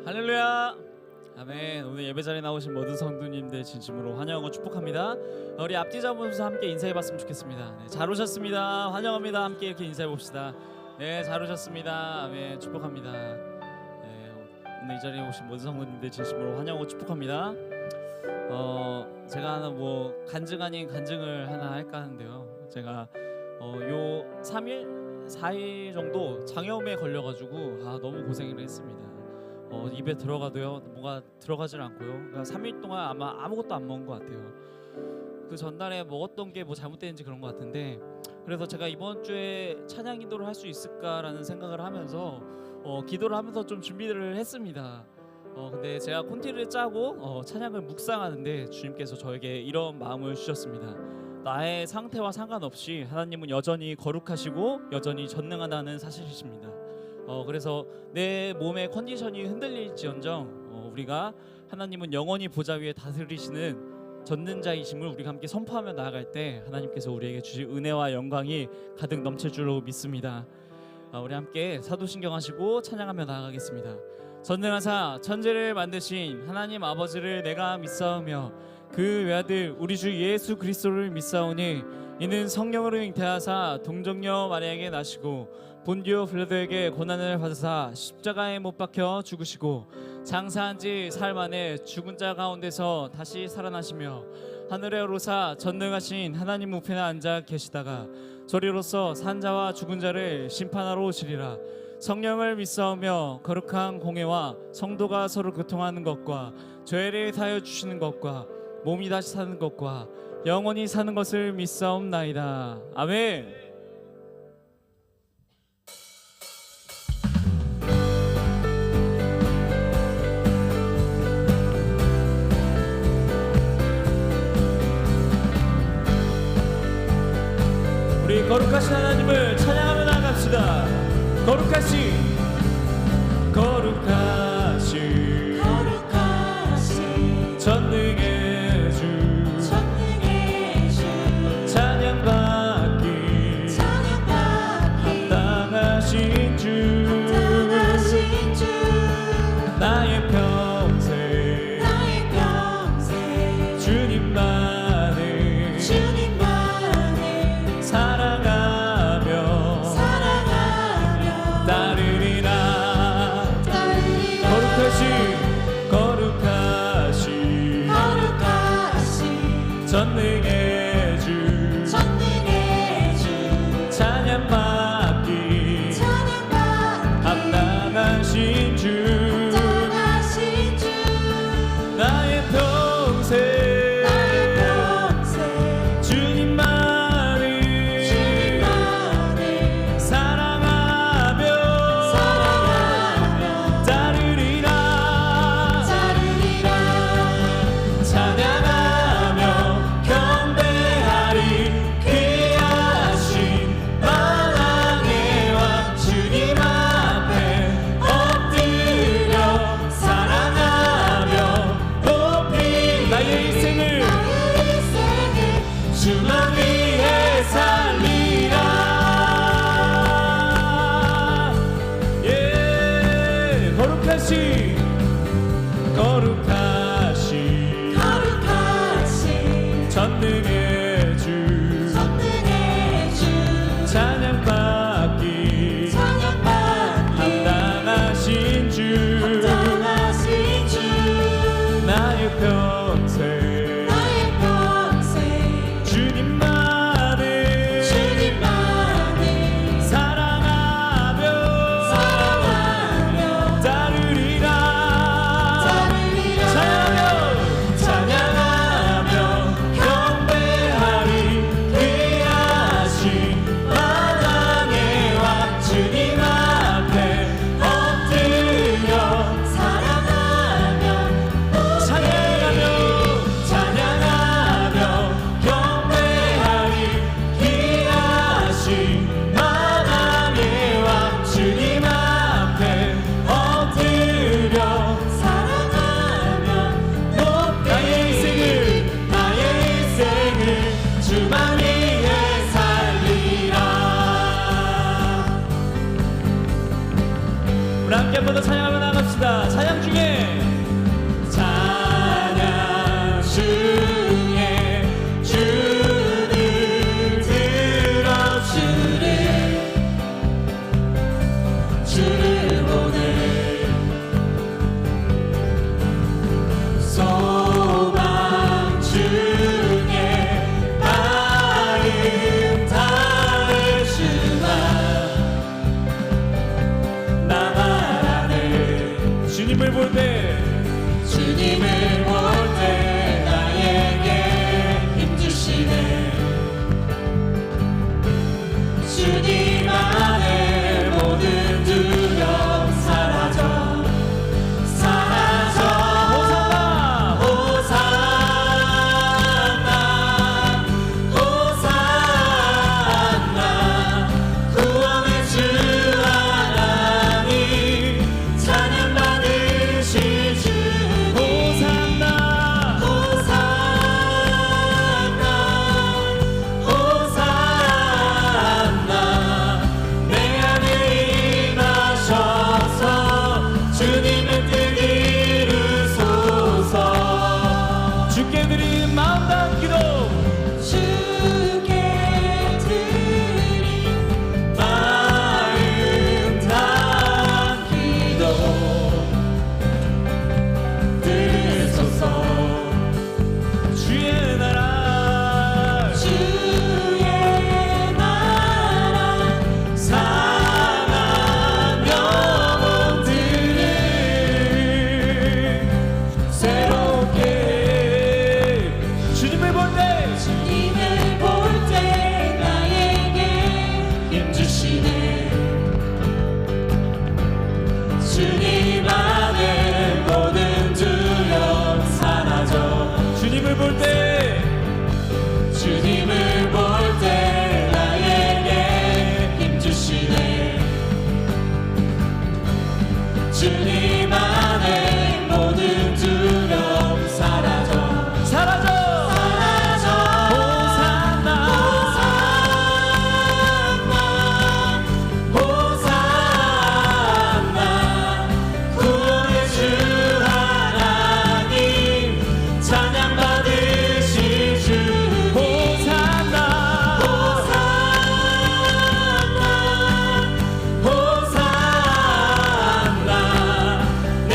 할렐루야. 아멘. 오늘 예배 자리에 나오신 모든 성도님들 진심으로 환영하고 축복합니다. 우리 앞뒤 잡으면서 함께 인사해봤으면 좋겠습니다. 네, 잘 오셨습니다. 환영합니다. 함께 이렇게 인사해봅시다. 네, 잘 오셨습니다. 아멘. 축복합니다. 네, 오늘 이 자리에 오신 모든 성도님들 진심으로 환영하고 축복합니다. 제가 하나 간증 아닌 간증을 하나 할까 하는데요. 제가 요 3일, 4일 정도 장염에 걸려가지고 너무 고생을 했습니다. 입에 들어가도요 뭐가 들어가질 않고요. 그러니까 3일 동안 아마 아무것도 안 먹은 것 같아요. 그 전날에 먹었던 게 잘못됐는지 그런 것 같은데, 그래서 제가 이번 주에 찬양 기도를 할 수 있을까라는 생각을 하면서 기도를 하면서 좀 준비를 했습니다. 근데 제가 콘티를 짜고 찬양을 묵상하는데 주님께서 저에게 이런 마음을 주셨습니다. 나의 상태와 상관없이 하나님은 여전히 거룩하시고 여전히 전능하다는 사실이십니다. 그래서 내 몸의 컨디션이 흔들릴지언정 우리가 하나님은 영원히 보좌 위에 다스리시는 전능자이심을 우리가 함께 선포하며 나아갈 때 하나님께서 우리에게 주실 은혜와 영광이 가득 넘칠 줄로 믿습니다. 우리 함께 사도신경 하시고 찬양하며 나아가겠습니다. 전능하사 천지를 만드신 하나님 아버지를 내가 믿사오며 그 외아들 우리 주 예수 그리스도를 믿사오니 이는 성령으로 잉태하사 동정녀 마리아에게 나시고 본디오 빌라도에게 고난을 받으사 십자가에 못 박혀 죽으시고 장사한 지 사흘 만에 죽은 자 가운데서 다시 살아나시며 하늘에 오르사 전능하신 하나님 우편에 앉아 계시다가 저리로서 산 자와 죽은 자를 심판하러 오시리라. 성령을 믿사오며 거룩한 공회와 성도가 서로 교통하는 것과 죄를 사하여 주시는 것과 몸이 다시 사는 것과 영원히 사는 것을 믿사옵나이다. 아멘. 우리 거룩하신 하나님을 찬양하며 나갑시다. 거룩하신 전능의 주 찬양받기 합당하신 주 나의 평생 주님만을 사랑하며 따르리라. 거룩하신 전능의 주 찬양받기 합당하신 주 나의 평생 주님만을 사랑하며 따르리라. 찬양하며 경배하리 귀하신 만왕의 왕 주님 앞에 엎드려 사랑하며 높이 나의 인생을 주만 위해 살리라. 예, 거룩하신 전능의 주 찬양받기 합당하신 주 나의 평생 주님만을 사랑하며 따르리라. 찬양하며 경배하리 귀하신 만왕의 왕 주님 앞에 엎드려 찬양하며 경배하리 귀하신 만왕의 왕 주님 앞에 엎드려 사랑하며 나의 인생을 주만 위해 살리라. 우리 함께 한번 더 찬양하며 나갑시다. 찬양 중에 주님을 볼 때 나에게 힘주시네. 주님 안에 모든 두려움 사라져 호산나 호산나 호산나 구원의 주 하나님 찬양 받으실 주님 호산나 호산나 호산나 내 안에 임하셔서 주님의 뜻 이루소서. 주께 드린 마음 담은 기도 주께 드린 마음 담은 기도 들으소서. 주의 나라 주의 나라 상한 영혼들을 새롭게 주님을 볼 때 주님을 볼 때 나에게 힘주시네. 주님 안에 모든 두려움 사라져 주님을 볼 때 주님을 볼 때 나에게 힘주시네. 주님 안에 모든 두려움 사라져 사라져 사라져 호산나 호산나 구원의 주 하나님 찬양 받으실 주님 호산나 호산나 호산나 내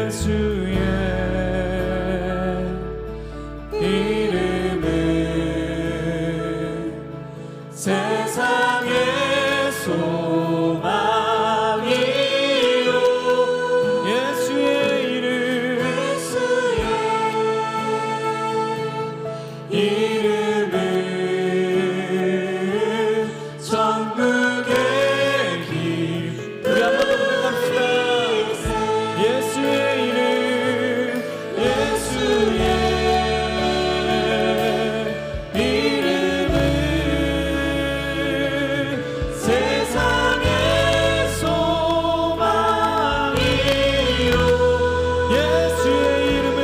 예수의 이름은 세상의 소망이요 예수의 이름 이름은 전국의 길 우리 한 번 더 부탁합시다. 예수의 이름 예수의 이름은 세상의 소망이요 예수의 이름은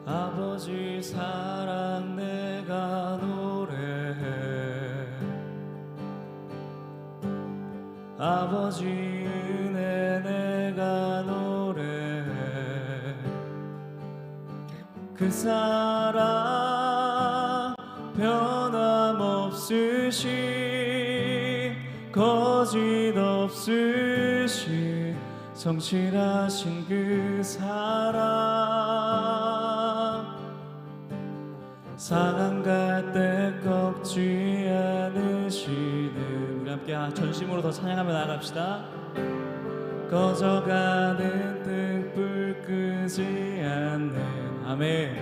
아버지 사랑 내가 노래해 아버지 은혜 내가 노래해 그 사랑 변함없으신 거짓 없으신 성실하신 그 사랑 상한 때 꺾지 않으시는 우리 함께 전심으로 더 찬양하며 나아갑시다. 꺼져가는 등불 끄지 않는 아멘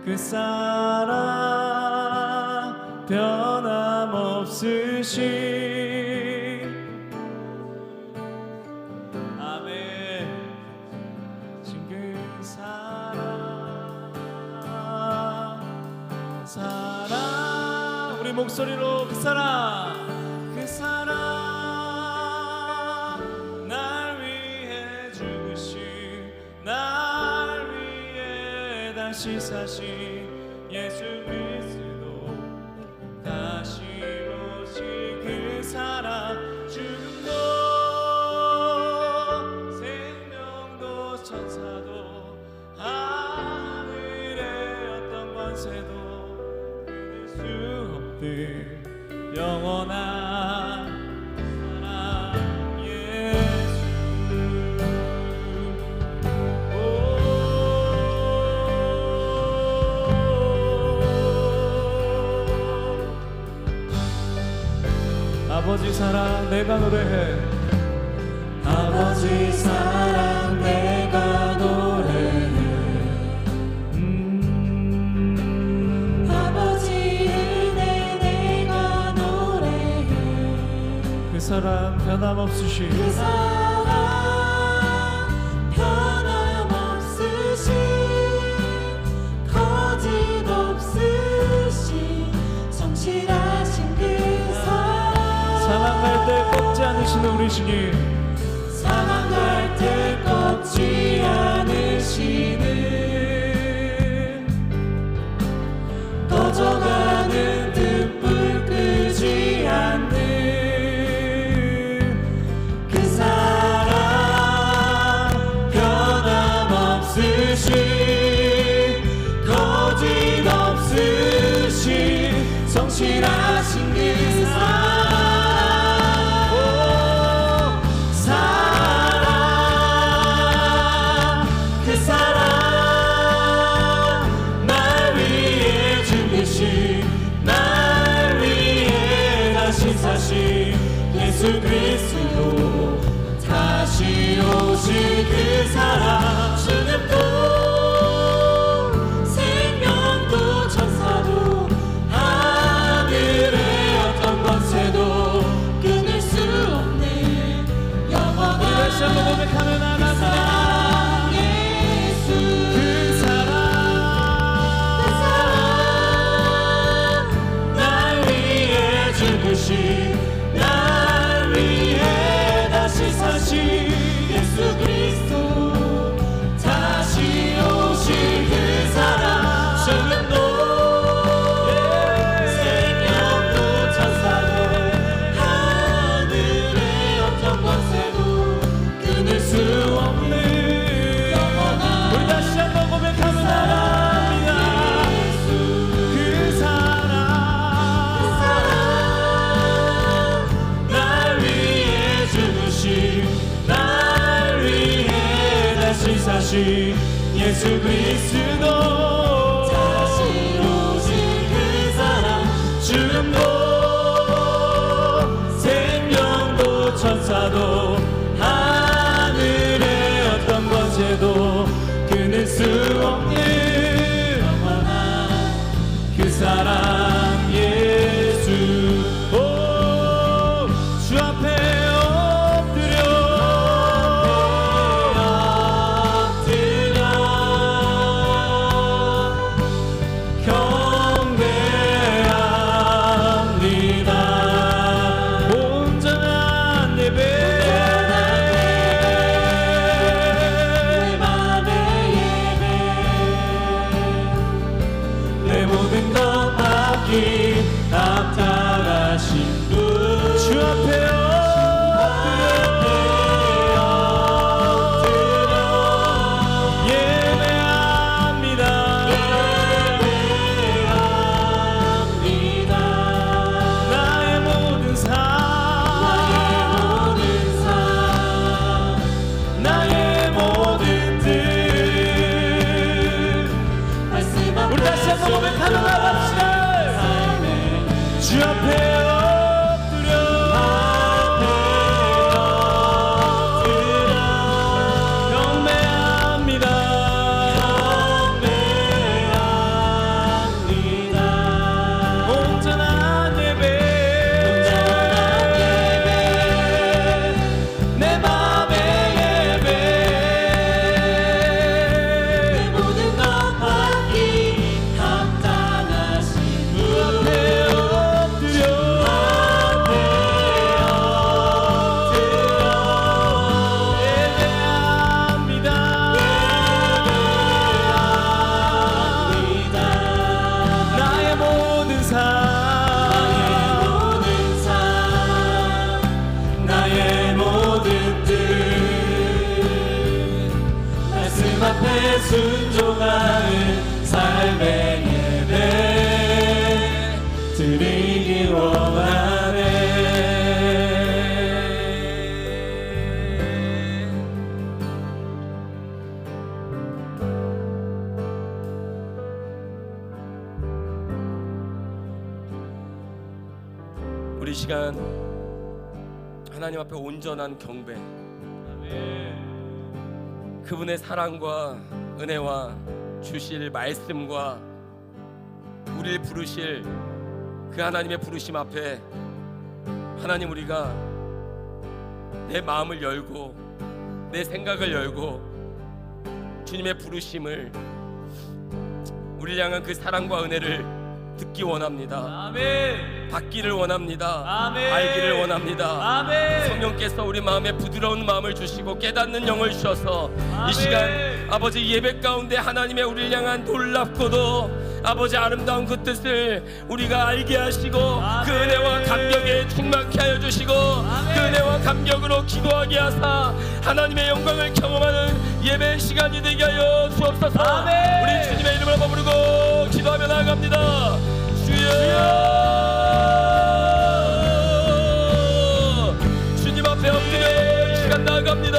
그 사랑 변함없으신 아멘 그 사랑 우리 목소리로 그 사랑 날 위해 죽으신 날 위해 다시 사신 예수 그리스도 다시 오신 그 사랑 죽음도 생명도 천사도 하늘의 어떤 권세도 끊을 수 없는 영원한 사랑 예수 아버지 사랑 내가 노래해 아버지 사랑 내가 노래해 아버지 은혜 내가 노래해 그 사랑 변함없으신 그 사랑 변함없으신 거짓 없으신 성실하신 그 사랑 사랑할 때 꺾지 않으시는 우리 주님 사랑할 때 꺾지 않으시는 꺼져가는 등불 끄지 않는 그 사랑 변함없으신 거짓 없으신 성실하신 그 사랑 예수 그리스도 다시 오실 그 사랑 죽음도 생명도 천사도 하늘의 어떤 권세도 끊을 수 없는 영원한 다시 한번 고백하며 나갑니다. 날 위해 다시 사신 예수 그리스도 다시 오실 그 사랑 죽음도 생명도 천사도 하늘의 어떤 권세도 끊을 수 없는 영원한 우리 다시 한번 고백하며 나갑니다. 그 사랑 날 위해 다시 사신 예수 그리스도 다시 오실 그 사랑 죽음도 생명도 천사도 하늘의 어떤 권세도 끊을 수 없는 영원한 그 사랑 예수 주 앞에 나타나신 분 주 앞에 주 앞에 순종하는 삶의 예배 드리기 원하네. 우리 시간 하나님 앞에 온전한 경배, 그분의 사랑과 은혜와 주실 말씀과 우리를 부르실 그 하나님의 부르심 앞에 하나님, 우리가 내 마음을 열고 내 생각을 열고 주님의 부르심을, 우리를 향한 그 사랑과 은혜를 듣기 원합니다. 아멘. 받기를 원합니다. 아멘. 알기를 원합니다. 아멘. 성령께서 우리 마음에 부드러운 마음을 주시고 깨닫는 영을 주셔서 아멘. 이 시간 아버지 예배 가운데 하나님의 우리를 향한 놀랍고도 아버지 아름다운 그 뜻을 우리가 알게 하시고 아멘. 그 은혜와 감격에 충만케 하여 주시고 아멘. 그 은혜와 감격으로 기도하게 하사 하나님의 영광을 경험하는 예배 시간이 되게 하여 주옵소서. 아멘. 우리 주님의 이름을 부르고 기도하며 나아갑니다. 주님 앞에 엎드려 이 시간 나아갑니다.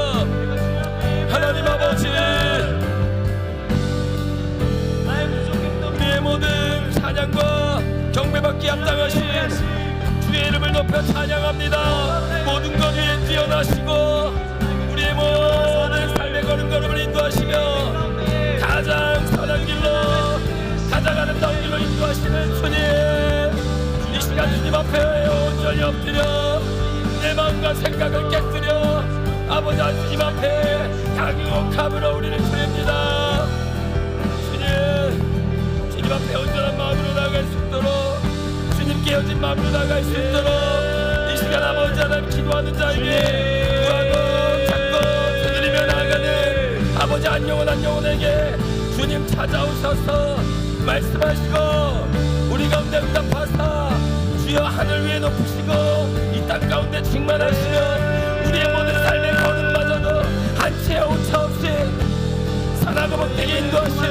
하나님 아버지, 우리의 모든 찬양과 경배받기 합당하신 주의 이름을 이름을 높여 찬양합니다. 모든 것 위에 뛰어나시고 우리의 모든 삶의 걸음걸음을 인도하시며 가장 선한 길로 가장 아름다운 길로 인도하시는 주님, 이 시간 주님 앞에 온전히 엎드려 내 마음과 생각을 깨뜨려 아버지 주님 앞에 향유옥함으로 우리를 드립니다. 주님 앞에 온전한 마음으로 나아갈 수 있도록, 주님 깨어진 마음으로 나아갈 수 있도록 이 시간 아버지 하나님 기도하는 자에게 구하고 찾고 두드리며 나아가는 아버지 한 영혼에게 주님 찾아오셔서 말씀하시고 우리 가운데 응답하사 주여 하늘 위에 높으시고 이 땅 가운데 충만하시며 우리의 모든 삶의 걸음마저도 한 채 오차 없이 선하고 복되게 인도하시는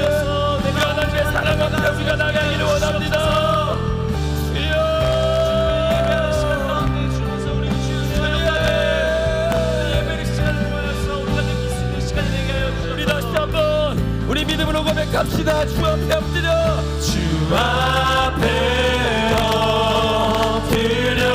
우리 하나님의 사랑 앞에 우리가 나가기를 원합니다. 우리 다시 한번 우리 믿음으로 고백합시다. 주 앞에 엎드려 주 앞에 엎드려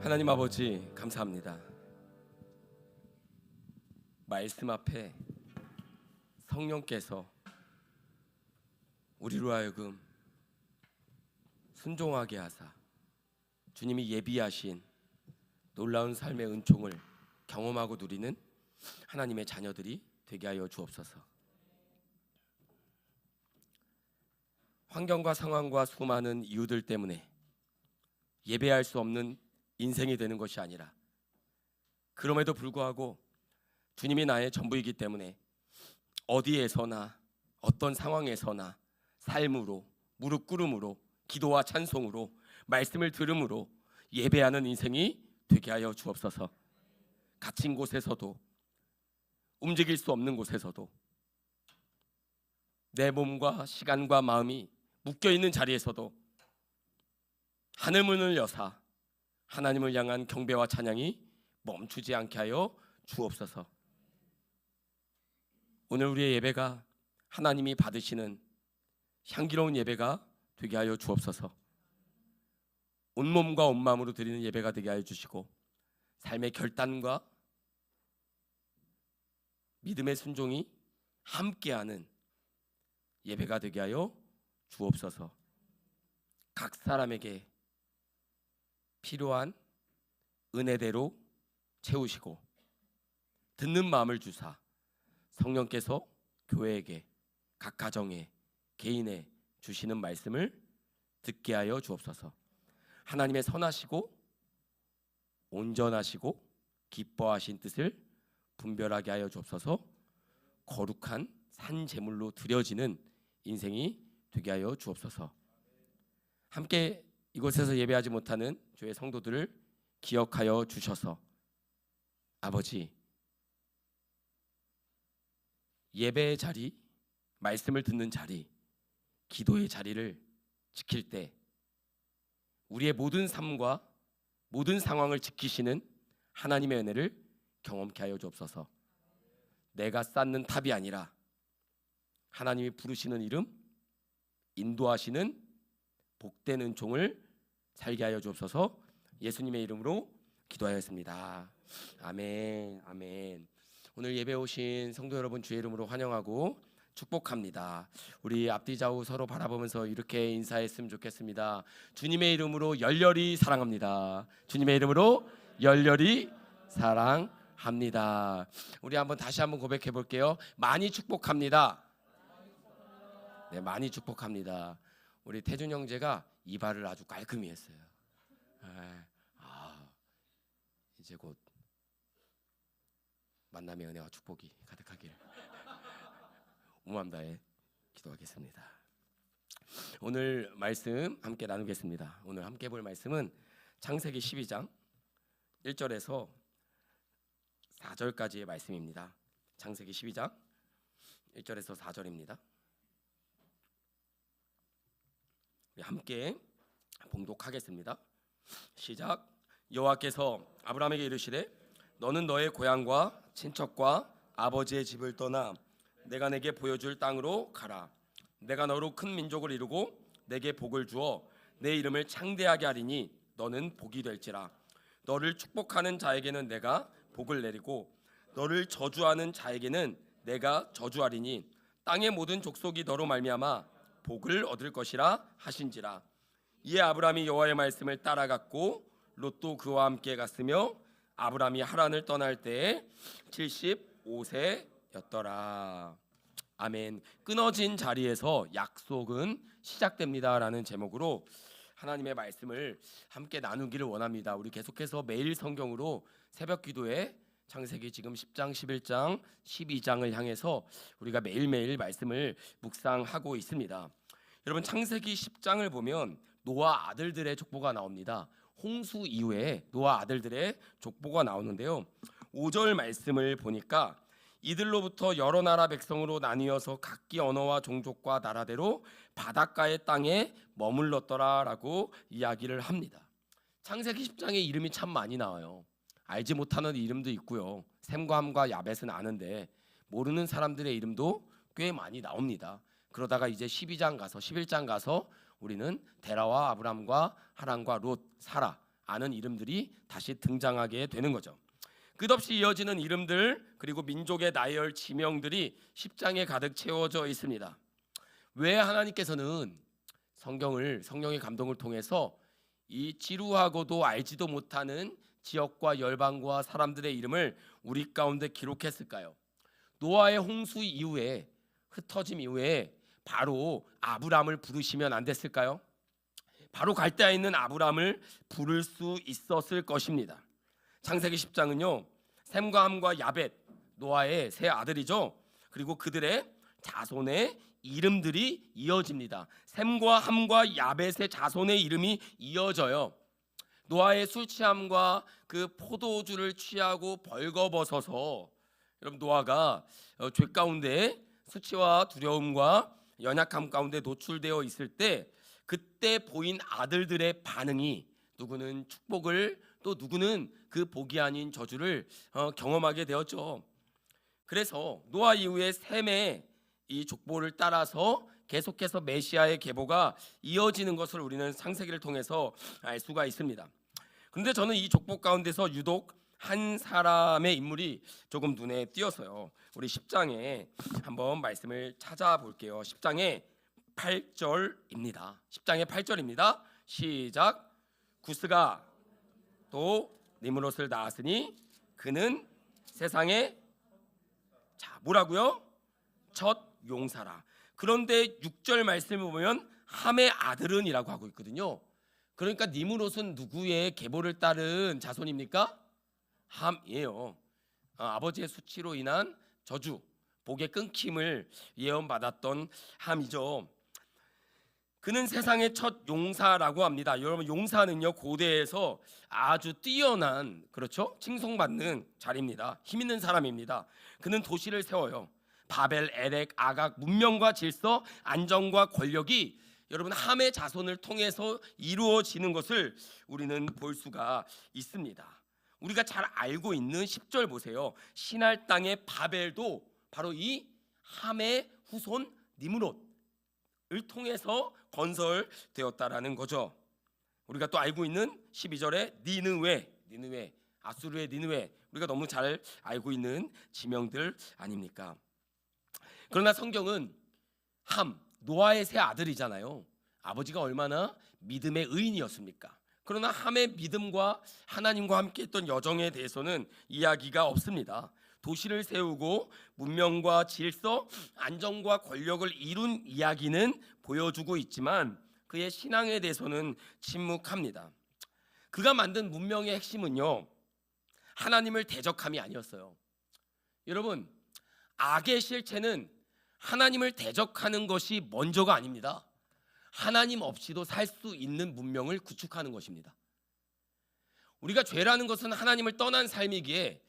하나님 아버지 감사합니다. 말씀 앞에 성령께서 우리로 하여금 순종하게 하사 주님이 예비하신 놀라운 삶의 은총을 경험하고 누리는 하나님의 자녀들이 되게 하여 주옵소서. 환경과 상황과 수많은 이유들 때문에 예배할 수 없는 인생이 되는 것이 아니라 그럼에도 불구하고 주님이 나의 전부이기 때문에 어디에서나 어떤 상황에서나 삶으로 무릎 꿇음으로 기도와 찬송으로 말씀을 들음으로 예배하는 인생이 되게 하여 주옵소서. 갇힌 곳에서도 움직일 수 없는 곳에서도 내 몸과 시간과 마음이 묶여있는 자리에서도 하늘문을 여사 하나님을 향한 경배와 찬양이 멈추지 않게 하여 주옵소서. 오늘 우리의 예배가 하나님이 받으시는 향기로운 예배가 되게 하여 주옵소서. 온몸과 온마음으로 드리는 예배가 되게 하여 주시고 삶의 결단과 믿음의 순종이 함께하는 예배가 되게 하여 주옵소서. 각 사람에게 필요한 은혜대로 채우시고 듣는 마음을 주사 성령께서 교회에게 각 가정에 개인에 주시는 말씀을 듣게 하여 주옵소서. 하나님의 선하시고 온전하시고 기뻐하신 뜻을 분별하게 하여 주옵소서. 거룩한 산 제물로 드려지는 인생이 되게 하여 주옵소서. 함께 이곳에서 예배하지 못하는 주의 성도들을 기억하여 주셔서 아버지, 예배의 자리, 말씀을 듣는 자리, 기도의 자리를 지킬 때 우리의 모든 삶과 모든 상황을 지키시는 하나님의 은혜를 경험케 하여 주옵소서. 내가 쌓는 탑이 아니라 하나님이 부르시는 이름, 인도하시는 복되는 종을 살게 하여 주옵소서. 예수님의 이름으로 기도하였습니다. 아멘. 아멘. 오늘 예배 오신 성도 여러분 주의 이름으로 환영하고 축복합니다. 우리 앞뒤 좌우 서로 바라보면서 이렇게 인사했으면 좋겠습니다. 주님의 이름으로 열렬히 사랑합니다. 주님의 이름으로 열렬히 사랑합니다. 우리 다시 한번 고백해 볼게요. 많이 축복합니다. 네, 많이 축복합니다. 우리 태준 형제가 이발을 아주 깔끔히 했어요. 이제 곧 만남의 은혜와 축복이 가득하길 오맘다해 기도하겠습니다. 오늘 말씀 함께 나누겠습니다. 오늘 함께 볼 말씀은 창세기 12장 1절에서 4절까지의 말씀입니다. 창세기 12장 1절에서 4절입니다. 우리 함께 봉독하겠습니다. 시작. 여호와께서 아브라함에게 이르시되 너는 너의 고향과 친척과 아버지의 집을 떠나 내가 내게 보여줄 땅으로 가라. 내가 너로 큰 민족을 이루고 내게 복을 주어 내 이름을 창대하게 하리니 너는 복이 될지라. 너를 축복하는 자에게는 내가 복을 내리고 너를 저주하는 자에게는 내가 저주하리니 땅의 모든 족속이 너로 말미암아 복을 얻을 것이라 하신지라. 이에 아브라함이 여호와의 말씀을 따라갔고 롯도 그와 함께 갔으며 아브라함이 하란을 떠날 때에 75세였더라. 아멘. 끊어진 자리에서 약속은 시작됩니다라는 제목으로 하나님의 말씀을 함께 나누기를 원합니다. 우리 계속해서 매일 성경으로 새벽 기도에 창세기 지금 10장, 11장, 12장을 향해서 우리가 매일매일 말씀을 묵상하고 있습니다. 여러분, 창세기 10장을 보면 노아 아들들의 족보가 나옵니다. 홍수 이후에 노아 아들들의 족보가 나오는데요. 5절 말씀을 보니까 이들로부터 여러 나라 백성으로 나뉘어서 각기 언어와 종족과 나라대로 바닷가의 땅에 머물렀더라라고 이야기를 합니다. 창세기 10장에 이름이 참 많이 나와요. 알지 못하는 이름도 있고요. 셈과 함과 야벳은 아는데 모르는 사람들의 이름도 꽤 많이 나옵니다. 그러다가 이제 12장 가서 11장 가서 우리는 데라와 아브람과 하란과 롯, 사라 아는 이름들이 다시 등장하게 되는 거죠. 끝없이 이어지는 이름들 그리고 민족의 나열 지명들이 10장에 가득 채워져 있습니다. 왜 하나님께서는 성령의 감동을 통해서 이 지루하고도 알지도 못하는 지역과 열방과 사람들의 이름을 우리 가운데 기록했을까요? 노아의 홍수 이후에 흩어짐 이후에 바로 아브람을 부르시면 안 됐을까요? 바로 갈대아에 있는 아브람을 부를 수 있었을 것입니다. 창세기 10장은요. 셈과 함과 야벳, 노아의 세 아들이죠. 그리고 그들의 자손의 이름들이 이어집니다. 셈과 함과 야벳의 자손의 이름이 이어져요. 노아의 술 취함과 그 포도주를 취하고 벌거벗어서 여러분 노아가 죄 가운데 수치와 두려움과 연약함 가운데 노출되어 있을 때 그때 보인 아들들의 반응이 누구는 축복을 또 누구는 그 복이 아닌 저주를 경험하게 되었죠. 그래서 노아 이후에 셈의 이 족보를 따라서 계속해서 메시아의 계보가 이어지는 것을 우리는 창세기를 통해서 알 수가 있습니다. 그런데 저는 이 족보 가운데서 유독 한 사람의 인물이 조금 눈에 띄어서요. 우리 10장에 한번 말씀을 찾아볼게요. 10장의 8절입니다. 10장의 8절입니다. 시작. 구스가 또 니므롯을 낳았으니 그는 세상에 뭐라고요? 첫 용사라. 그런데 6절 말씀을 보면 함의 아들은이라고 하고 있거든요. 그러니까 니므롯은 누구의 계보를 따른 자손입니까? 함이에요. 아버지의 수치로 인한 저주, 복의 끊김을 예언받았던 함이죠. 그는 세상의 첫 용사라고 합니다. 여러분, 용사는요 고대에서 아주 뛰어난, 그렇죠? 칭송받는 자리입니다. 힘 있는 사람입니다. 그는 도시를 세워요. 바벨, 에렉, 아각, 문명과 질서, 안정과 권력이 여러분 함의 자손을 통해서 이루어지는 것을 우리는 볼 수가 있습니다. 우리가 잘 알고 있는 10절 보세요. 신할 땅의 바벨도 바로 이 함의 후손 니므롯을 통해서 건설되었다라는 거죠. 우리가 또 알고 있는 12절에 니느웨, 아수르의 니느웨, 우리가 너무 잘 알고 있는 지명들 아닙니까? 그러나 성경은 함, 노아의 세 아들이잖아요. 아버지가 얼마나 믿음의 의인이었습니까? 그러나 함의 믿음과 하나님과 함께했던 여정에 대해서는 이야기가 없습니다. 도시를 세우고 문명과 질서, 안정과 권력을 이룬 이야기는 보여주고 있지만 그의 신앙에 대해서는 침묵합니다. 그가 만든 문명의 핵심은요, 하나님을 대적함이 아니었어요. 여러분, 악의 실체는 하나님을 대적하는 것이 먼저가 아닙니다. 하나님 없이도 살 수 있는 문명을 구축하는 것입니다. 우리가 죄라는 것은 하나님을 떠난 삶이기에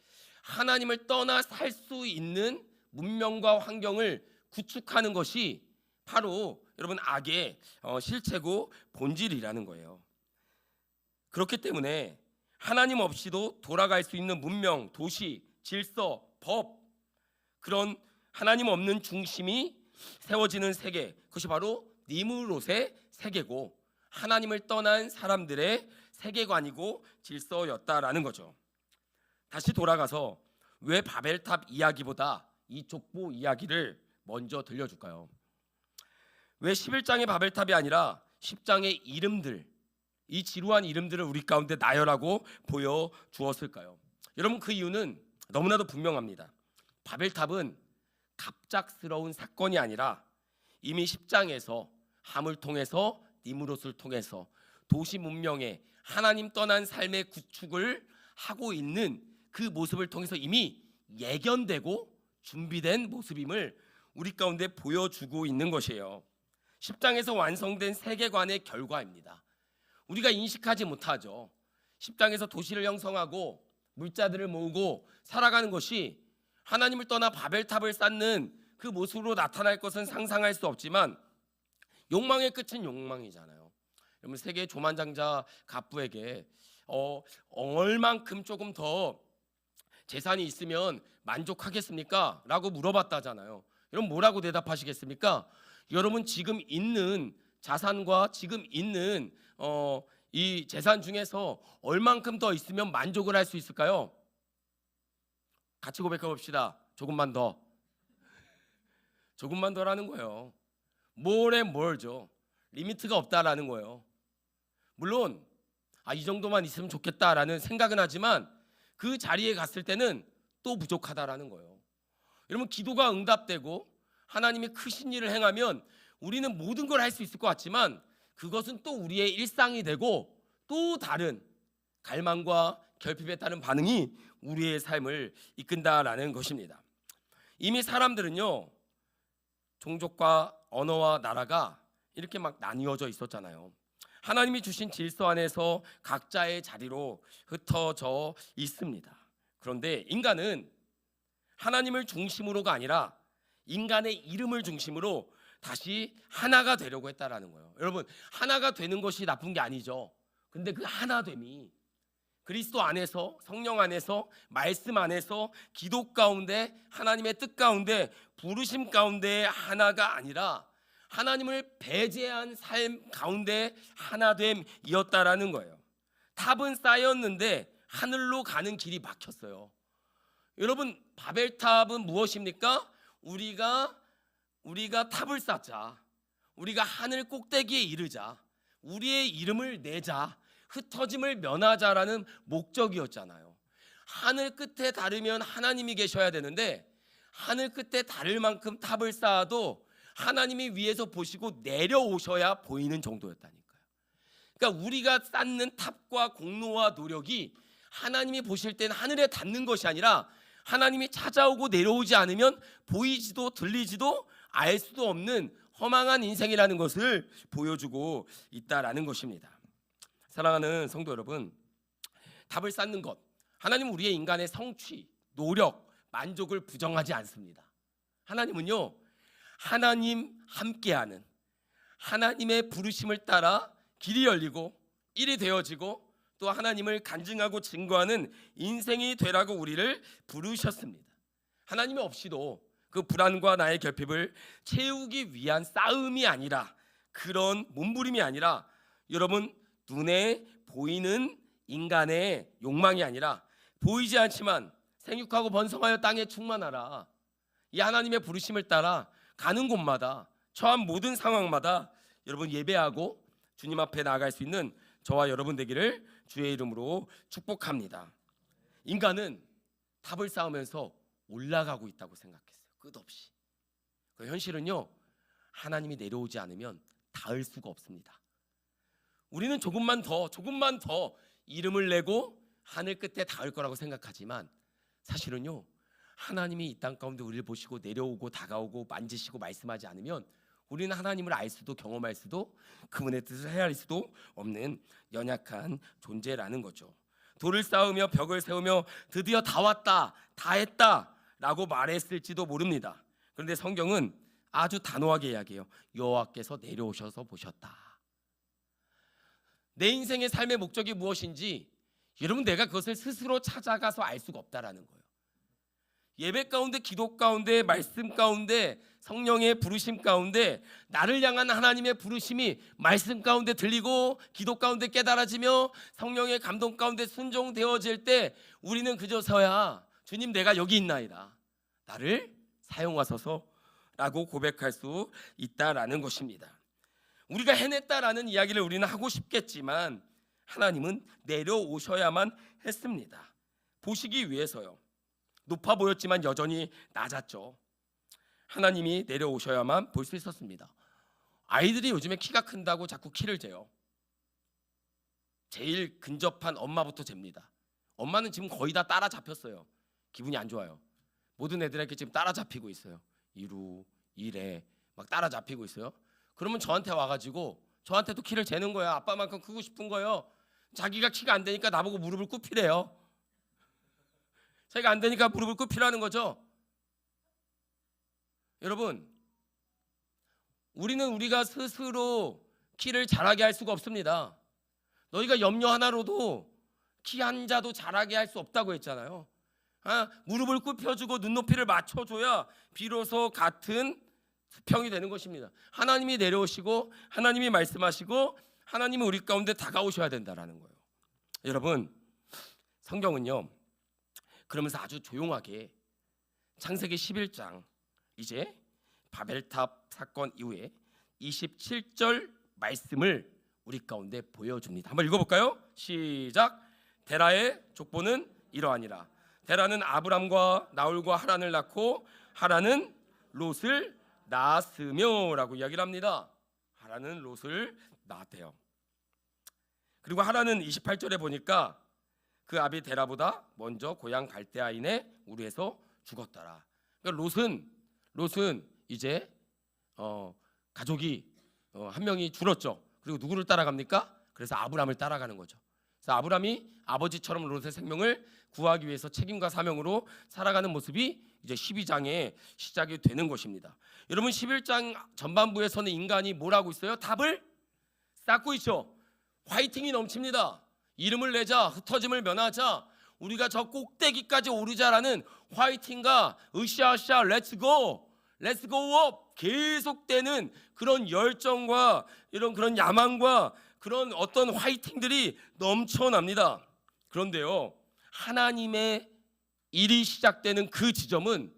하나님을 떠나 살 수 있는 문명과 환경을 구축하는 것이 바로 여러분 악의 실체고 본질이라는 거예요. 그렇기 때문에 하나님 없이도 돌아갈 수 있는 문명, 도시, 질서, 법, 그런 하나님 없는 중심이 세워지는 세계, 그것이 바로 니므롯의 세계고 하나님을 떠난 사람들의 세계관이고 질서였다라는 거죠. 다시 돌아가서 왜 바벨탑 이야기보다 이 족보 이야기를 먼저 들려줄까요? 왜 11장의 바벨탑이 아니라 10장의 이름들, 이 지루한 이름들을 우리 가운데 나열하고 보여주었을까요? 여러분, 그 이유는 너무나도 분명합니다. 바벨탑은 갑작스러운 사건이 아니라 이미 10장에서 함을 통해서 니므롯을 통해서 도시 문명의 하나님 떠난 삶의 구축을 하고 있는 그 모습을 통해서 이미 예견되고 준비된 모습임을 우리 가운데 보여주고 있는 것이에요. 10장에서 완성된 세계관의 결과입니다. 우리가 인식하지 못하죠. 10장에서 도시를 형성하고 물자들을 모으고 살아가는 것이 하나님을 떠나 바벨탑을 쌓는 그 모습으로 나타날 것은 상상할 수 없지만 욕망의 끝은 욕망이잖아요. 여러분, 세계 조만장자 갑부에게 얼만큼 조금 더 재산이 있으면 만족하겠습니까? 라고 물어봤다잖아요. 여러분, 뭐라고 대답하시겠습니까? 여러분, 지금 있는 자산과 지금 있는 이 재산 중에서 얼만큼 더 있으면 만족을 할 수 있을까요? 같이 고백해 봅시다. 조금만 더. 조금만 더라는 거예요. 뭐래 뭘죠. 리미트가 없다라는 거예요. 물론 이 정도만 있으면 좋겠다라는 생각은 하지만 그 자리에 갔을 때는 또 부족하다라는 거예요. 여러분, 기도가 응답되고 하나님이 크신 일을 행하면 우리는 모든 걸 할 수 있을 것 같지만 그것은 또 우리의 일상이 되고 또 다른 갈망과 결핍에 따른 반응이 우리의 삶을 이끈다라는 것입니다. 이미 사람들은요, 종족과 언어와 나라가 이렇게 막 나뉘어져 있었잖아요. 하나님이 주신 질서 안에서 각자의 자리로 흩어져 있습니다. 그런데 인간은 하나님을 중심으로가 아니라 인간의 이름을 중심으로 다시 하나가 되려고 했다라는 거예요. 여러분, 하나가 되는 것이 나쁜 게 아니죠. 근데 그 하나됨이 그리스도 안에서, 성령 안에서, 말씀 안에서, 기도 가운데, 하나님의 뜻 가운데, 부르심 가운데 하나가 아니라 하나님을 배제한 삶 가운데 하나됨이었다라는 거예요. 탑은 쌓였는데 하늘로 가는 길이 막혔어요. 여러분, 바벨탑은 무엇입니까? 우리가 탑을 쌓자, 우리가 하늘 꼭대기에 이르자, 우리의 이름을 내자, 흩어짐을 면하자라는 목적이었잖아요. 하늘 끝에 다르면 하나님이 계셔야 되는데 하늘 끝에 다를 만큼 탑을 쌓아도 하나님이 위에서 보시고 내려오셔야 보이는 정도였다니까요. 그러니까 우리가 쌓는 탑과 공로와 노력이 하나님이 보실 때는 하늘에 닿는 것이 아니라 하나님이 찾아오고 내려오지 않으면 보이지도 들리지도 알 수도 없는 허망한 인생이라는 것을 보여주고 있다라는 것입니다. 사랑하는 성도 여러분, 답을 쌓는 것, 하나님은 우리의 인간의 성취, 노력, 만족을 부정하지 않습니다. 하나님은요, 하나님 함께하는, 하나님의 부르심을 따라 길이 열리고 일이 되어지고 또 하나님을 간증하고 증거하는 인생이 되라고 우리를 부르셨습니다. 하나님이 없이도 그 불안과 나의 결핍을 채우기 위한 싸움이 아니라, 그런 몸부림이 아니라, 여러분 눈에 보이는 인간의 욕망이 아니라 보이지 않지만 생육하고 번성하여 땅에 충만하라, 이 하나님의 부르심을 따라 가는 곳마다 처한 모든 상황마다 여러분 예배하고 주님 앞에 나아갈 수 있는 저와 여러분 되기를 주의 이름으로 축복합니다. 인간은 탑을 쌓으면서 올라가고 있다고 생각했어요. 끝없이. 그 현실은요, 하나님이 내려오지 않으면 닿을 수가 없습니다. 우리는 조금만 더 이름을 내고 하늘 끝에 닿을 거라고 생각하지만 사실은요, 하나님이 이 땅 가운데 우리를 보시고 내려오고 다가오고 만지시고 말씀하지 않으면 우리는 하나님을 알 수도 경험할 수도 그분의 뜻을 헤아릴 수도 없는 연약한 존재라는 거죠. 돌을 쌓으며 벽을 세우며 드디어 다 왔다, 다 했다 라고 말했을지도 모릅니다. 그런데 성경은 아주 단호하게 이야기해요. 여호와께서 내려오셔서 보셨다. 내 인생의 삶의 목적이 무엇인지 여러분, 내가 그것을 스스로 찾아가서 알 수가 없다라는 거예요. 예배 가운데, 기도 가운데, 말씀 가운데, 성령의 부르심 가운데 나를 향한 하나님의 부르심이 말씀 가운데 들리고 기도 가운데 깨달아지며 성령의 감동 가운데 순종되어질 때 우리는 그저서야 주님 내가 여기 있나이다, 나를 사용하소서라고 고백할 수 있다라는 것입니다. 우리가 해냈다라는 이야기를 우리는 하고 싶겠지만 하나님은 내려오셔야만 했습니다. 보시기 위해서요. 높아 보였지만 여전히 낮았죠. 하나님이 내려오셔야만 볼 수 있었습니다. 아이들이 요즘에 키가 큰다고 자꾸 키를 재요. 제일 근접한 엄마부터 잽니다. 엄마는 지금 거의 다 따라잡혔어요. 기분이 안 좋아요. 모든 애들에게 지금 따라잡히고 있어요. 이루, 이래 막 따라잡히고 있어요. 그러면 저한테 와가지고 저한테도 키를 재는 거예요. 아빠만큼 크고 싶은 거예요. 자기가 키가 안 되니까 나보고 무릎을 꿇히래요. 자기가 안 되니까 무릎을 꿇히라는 거죠. 여러분, 우리는 우리가 스스로 키를 자라게 할 수가 없습니다. 너희가 염려 하나로도 키 한 자도 자라게 할 수 없다고 했잖아요. 무릎을 꿇혀주고 눈높이를 맞춰줘야 비로소 같은 수평이 되는 것입니다. 하나님이 내려오시고 하나님이 말씀하시고 하나님이 우리 가운데 다가오셔야 된다라는 거예요. 여러분, 성경은요, 그러면서 아주 조용하게 창세기 11장, 이제 바벨탑 사건 이후에 27절 말씀을 우리 가운데 보여줍니다. 한번 읽어볼까요? 시작. 데라의 족보는 이러하니라. 데라는 아브람과 나홀과 하란을 낳고 하란은 롯을 낳았으며 라고 이야기를 합니다. 하란은 롯을 낳았대요. 그리고 하란은 28절에 보니까 그 아비 데라보다 먼저 고향 갈대아인의 우르에서 죽었더라. 그러니까 롯은 이제 가족이 한 명이 줄었죠. 그리고 누구를 따라갑니까? 그래서 아브람을 따라가는 거죠. 그래서 아브람이 아버지처럼 롯의 생명을 구하기 위해서 책임과 사명으로 살아가는 모습이 이제 12장의 시작이 되는 것입니다. 여러분, 11장 전반부에서는 인간이 뭘 하고 있어요? 답을 쌓고 있죠. 화이팅이 넘칩니다. 이름을 내자, 흩어짐을 면하자, 우리가 저 꼭대기까지 오르자라는 화이팅과 으쌰으쌰 렛츠고 렛츠고 계속되는 그런 열정과 그런 야망과 그런 어떤 화이팅들이 넘쳐납니다. 그런데요, 하나님의 일이 시작되는 그 지점은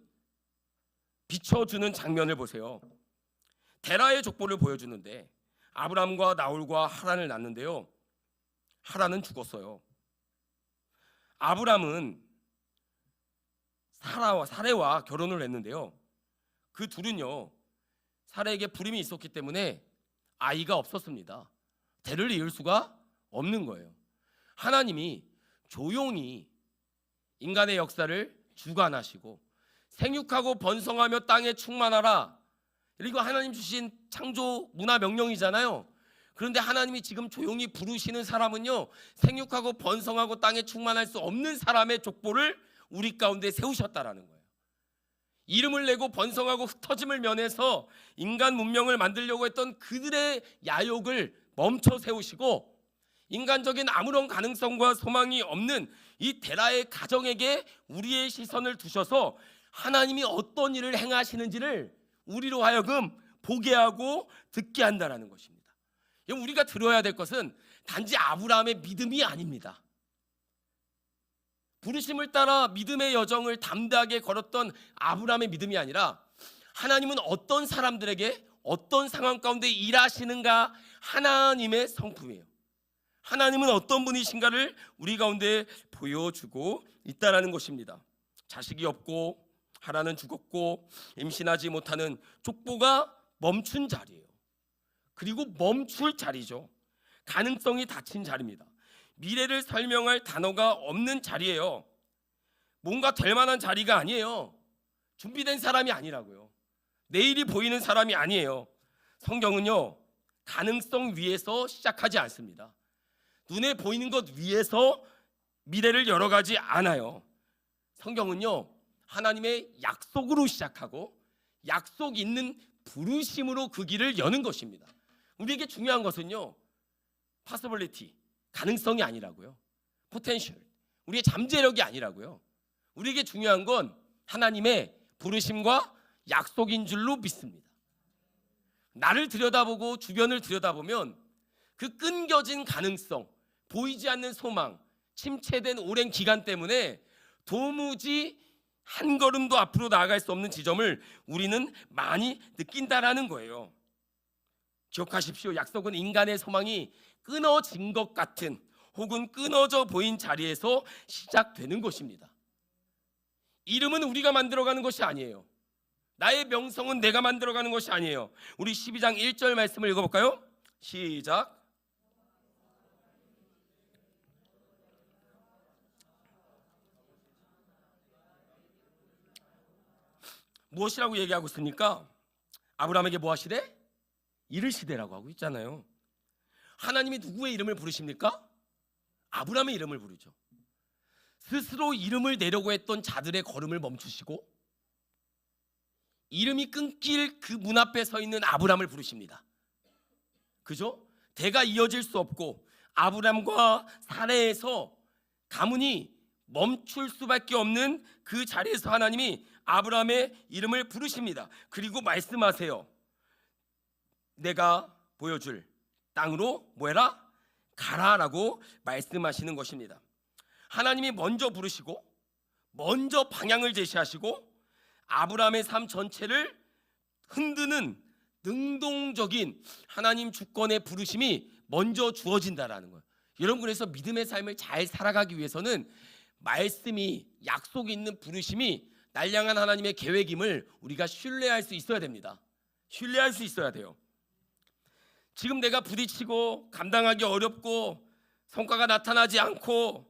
비춰주는 장면을 보세요. 데라의 족보를 보여주는데 아브람과 나홀과 하란을 낳는데요, 하란은 죽었어요. 아브람은 사레와 결혼을 했는데요, 그 둘은요 사레에게 불임이 있었기 때문에 아이가 없었습니다. 대를 이을 수가 없는 거예요. 하나님이 조용히 인간의 역사를 주관하시고 생육하고 번성하며 땅에 충만하라, 그리고 하나님 주신 창조 문화 명령이잖아요. 그런데 하나님이 지금 조용히 부르시는 사람은요, 생육하고 번성하고 땅에 충만할 수 없는 사람의 족보를 우리 가운데 세우셨다라는 거예요. 이름을 내고 번성하고 흩어짐을 면해서 인간 문명을 만들려고 했던 그들의 야욕을 멈춰 세우시고, 인간적인 아무런 가능성과 소망이 없는 이 데라의 가정에게 우리의 시선을 두셔서 하나님이 어떤 일을 행하시는지를 우리로 하여금 보게 하고 듣게 한다라는 것입니다. 우리가 들어야 될 것은 단지 아브라함의 믿음이 아닙니다. 부르심을 따라 믿음의 여정을 담대하게 걸었던 아브라함의 믿음이 아니라 하나님은 어떤 사람들에게 어떤 상황 가운데 일하시는가, 하나님의 성품이에요. 하나님은 어떤 분이신가를 우리 가운데 보여주고 있다라는 것입니다. 자식이 없고 하라는 죽었고 임신하지 못하는 족보가 멈춘 자리예요. 그리고 멈출 자리죠. 가능성이 닫힌 자리입니다. 미래를 설명할 단어가 없는 자리예요. 뭔가 될 만한 자리가 아니에요. 준비된 사람이 아니라고요. 내일이 보이는 사람이 아니에요. 성경은요, 가능성 위에서 시작하지 않습니다. 눈에 보이는 것 위에서 미래를 열어가지 않아요. 성경은요, 하나님의 약속으로 시작하고 약속 있는 부르심으로 그 길을 여는 것입니다. 우리에게 중요한 것은요, possibility, 가능성이 아니라고요. potential, 우리의 잠재력이 아니라고요. 우리에게 중요한 건 하나님의 부르심과 약속인 줄로 믿습니다. 나를 들여다보고 주변을 들여다보면 그 끊겨진 가능성, 보이지 않는 소망, 침체된 오랜 기간 때문에 도무지 한 걸음도 앞으로 나아갈 수 없는 지점을 우리는 많이 느낀다라는 거예요. 기억하십시오. 약속은 인간의 소망이 끊어진 것 같은 혹은 끊어져 보인 자리에서 시작되는 것입니다. 이름은 우리가 만들어가는 것이 아니에요. 나의 명성은 내가 만들어가는 것이 아니에요. 우리 12장 1절 말씀을 읽어볼까요? 시작. 무엇이라고 얘기하고 있습니까? 아브라함에게 뭐 하시래? 이르시되라고 하고 있잖아요. 하나님이 누구의 이름을 부르십니까? 아브라함의 이름을 부르죠. 스스로 이름을 내려고 했던 자들의 걸음을 멈추시고 이름이 끊길 그 문 앞에 서 있는 아브라함을 부르십니다. 그죠? 대가 이어질 수 없고 아브라함과 사레에서 가문이 멈출 수밖에 없는 그 자리에서 하나님이 아브라함의 이름을 부르십니다. 그리고 말씀하세요. 내가 보여줄 땅으로 뭐해라? 가라라고 말씀하시는 것입니다. 하나님이 먼저 부르시고 먼저 방향을 제시하시고 아브라함의 삶 전체를 흔드는 능동적인 하나님 주권의 부르심이 먼저 주어진다라는 거예요. 여러분, 그래서 믿음의 삶을 잘 살아가기 위해서는 말씀이, 약속이 있는 부르심이 날 향한 하나님의 계획임을 우리가 신뢰할 수 있어야 됩니다. 신뢰할 수 있어야 돼요. 지금 내가 부딪히고 감당하기 어렵고 성과가 나타나지 않고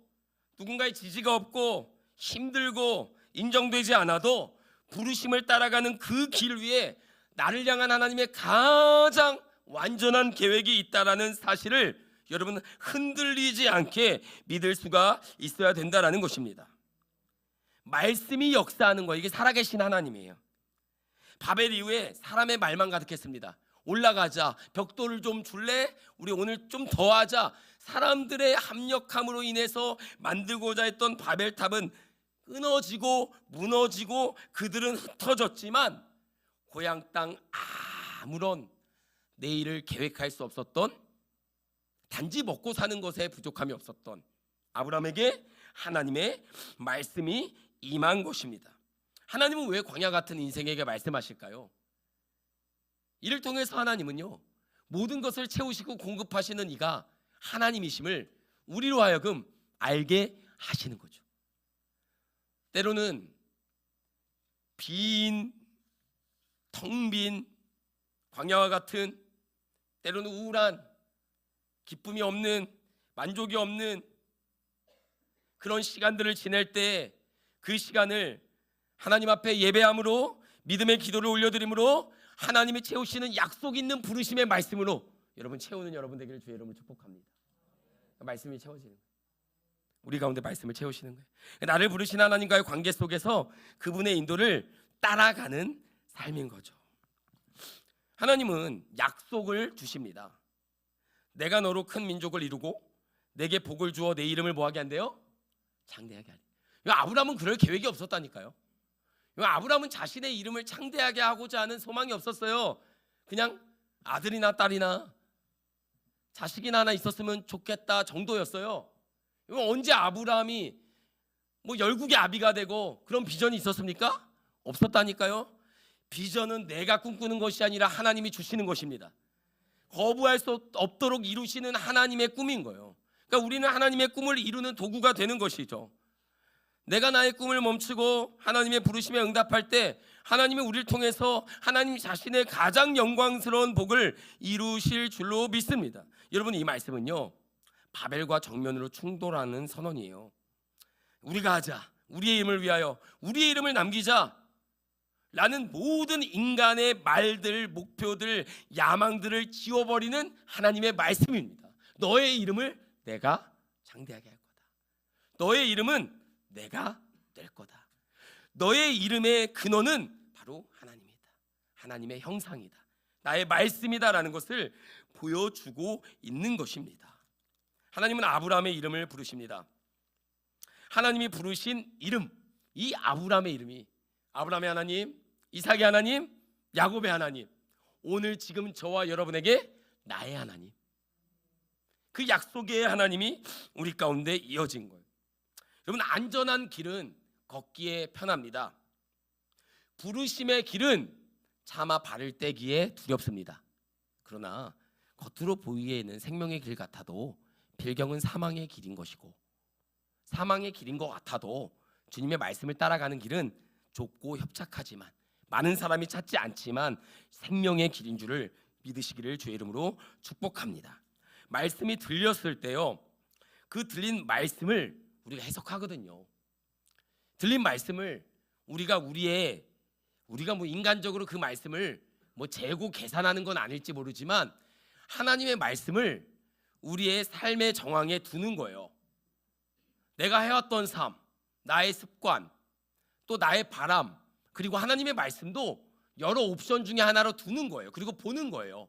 누군가의 지지가 없고 힘들고 인정되지 않아도 부르심을 따라가는 그 길 위에 나를 향한 하나님의 가장 완전한 계획이 있다라는 사실을 여러분 흔들리지 않게 믿을 수가 있어야 된다라는 것입니다. 말씀이 역사하는 거, 이게 살아계신 하나님이에요. 바벨 이후에 사람의 말만 가득했습니다. 올라가자, 벽돌을 좀 줄래? 우리 오늘 좀 더 하자. 사람들의 합력함으로 인해서 만들고자 했던 바벨탑은 끊어지고 무너지고 그들은 흩어졌지만 고향 땅 아무런 내일을 계획할 수 없었던, 단지 먹고 사는 것에 부족함이 없었던 아브라함에게 하나님의 말씀이 임한 것입니다. 하나님은 왜 광야 같은 인생에게 말씀하실까요? 이를 통해서 하나님은요, 모든 것을 채우시고 공급하시는 이가 하나님이심을 우리로 하여금 알게 하시는 거죠. 때로는 빈, 텅 빈 광야와 같은, 때로는 우울한 기쁨이 없는, 만족이 없는 그런 시간들을 지낼 때 그 시간을 하나님 앞에 예배함으로, 믿음의 기도를 올려드림으로, 하나님이 채우시는 약속 있는 부르심의 말씀으로 여러분 채우는 여러분 되기를 주의 이름으로 축복합니다. 말씀이 채워지는 거예요. 우리 가운데 말씀을 채우시는 거예요. 나를 부르신 하나님과의 관계 속에서 그분의 인도를 따라가는 삶인 거죠. 하나님은 약속을 주십니다. 내가 너로 큰 민족을 이루고 내게 복을 주어 내 이름을 뭐하게 한대요? 창대하게 하리. 아브라함은 그럴 계획이 없었다니까요. 아브라함은 자신의 이름을 창대하게 하고자 하는 소망이 없었어요. 그냥 아들이나 딸이나 자식이나 하나 있었으면 좋겠다 정도였어요. 언제 아브라함이 뭐 열국의 아비가 되고 그런 비전이 있었습니까? 없었다니까요. 비전은 내가 꿈꾸는 것이 아니라 하나님이 주시는 것입니다. 거부할 수 없도록 이루시는 하나님의 꿈인 거예요. 그러니까 우리는 하나님의 꿈을 이루는 도구가 되는 것이죠. 내가 나의 꿈을 멈추고 하나님의 부르심에 응답할 때 하나님이 우리를 통해서 하나님 자신의 가장 영광스러운 복을 이루실 줄로 믿습니다. 여러분, 이 말씀은요, 바벨과 정면으로 충돌하는 선언이에요. 우리가 하자, 우리의 이름을 위하여, 우리의 이름을 남기자 라는 모든 인간의 말들, 목표들, 야망들을 지워버리는 하나님의 말씀입니다. 너의 이름을 내가 장대하게 할 거다. 너의 이름은 내가 낼 거다. 너의 이름의 근원은 바로 하나님이다. 하나님의 형상이다. 나의 말씀이다라는 것을 보여주고 있는 것입니다. 하나님은 아브라함의 이름을 부르십니다. 하나님이 부르신 이름, 이 아브라함의 이름이 아브라함의 하나님, 이삭의 하나님, 야곱의 하나님, 오늘 지금 저와 여러분에게 나의 하나님, 그 약속의 하나님이 우리 가운데 이어진 거예요. 여러분, 안전한 길은 걷기에 편합니다. 부르심의 길은 차마 발을 떼기에 두렵습니다. 그러나 겉으로 보이기에는 생명의 길 같아도 필경은 사망의 길인 것이고, 사망의 길인 것 같아도 주님의 말씀을 따라가는 길은 좁고 협착하지만, 많은 사람이 찾지 않지만 생명의 길인 줄을 믿으시기를 주의 이름으로 축복합니다. 말씀이 들렸을 때요, 그 들린 말씀을 우리가 해석하거든요. 들린 말씀을 우리가 뭐 인간적으로 그 말씀을 뭐 재고 계산하는 건 아닐지 모르지만 하나님의 말씀을 우리의 삶의 정황에 두는 거예요. 내가 해왔던 삶, 나의 습관, 또 나의 바람, 그리고 하나님의 말씀도 여러 옵션 중에 하나로 두는 거예요. 그리고 보는 거예요.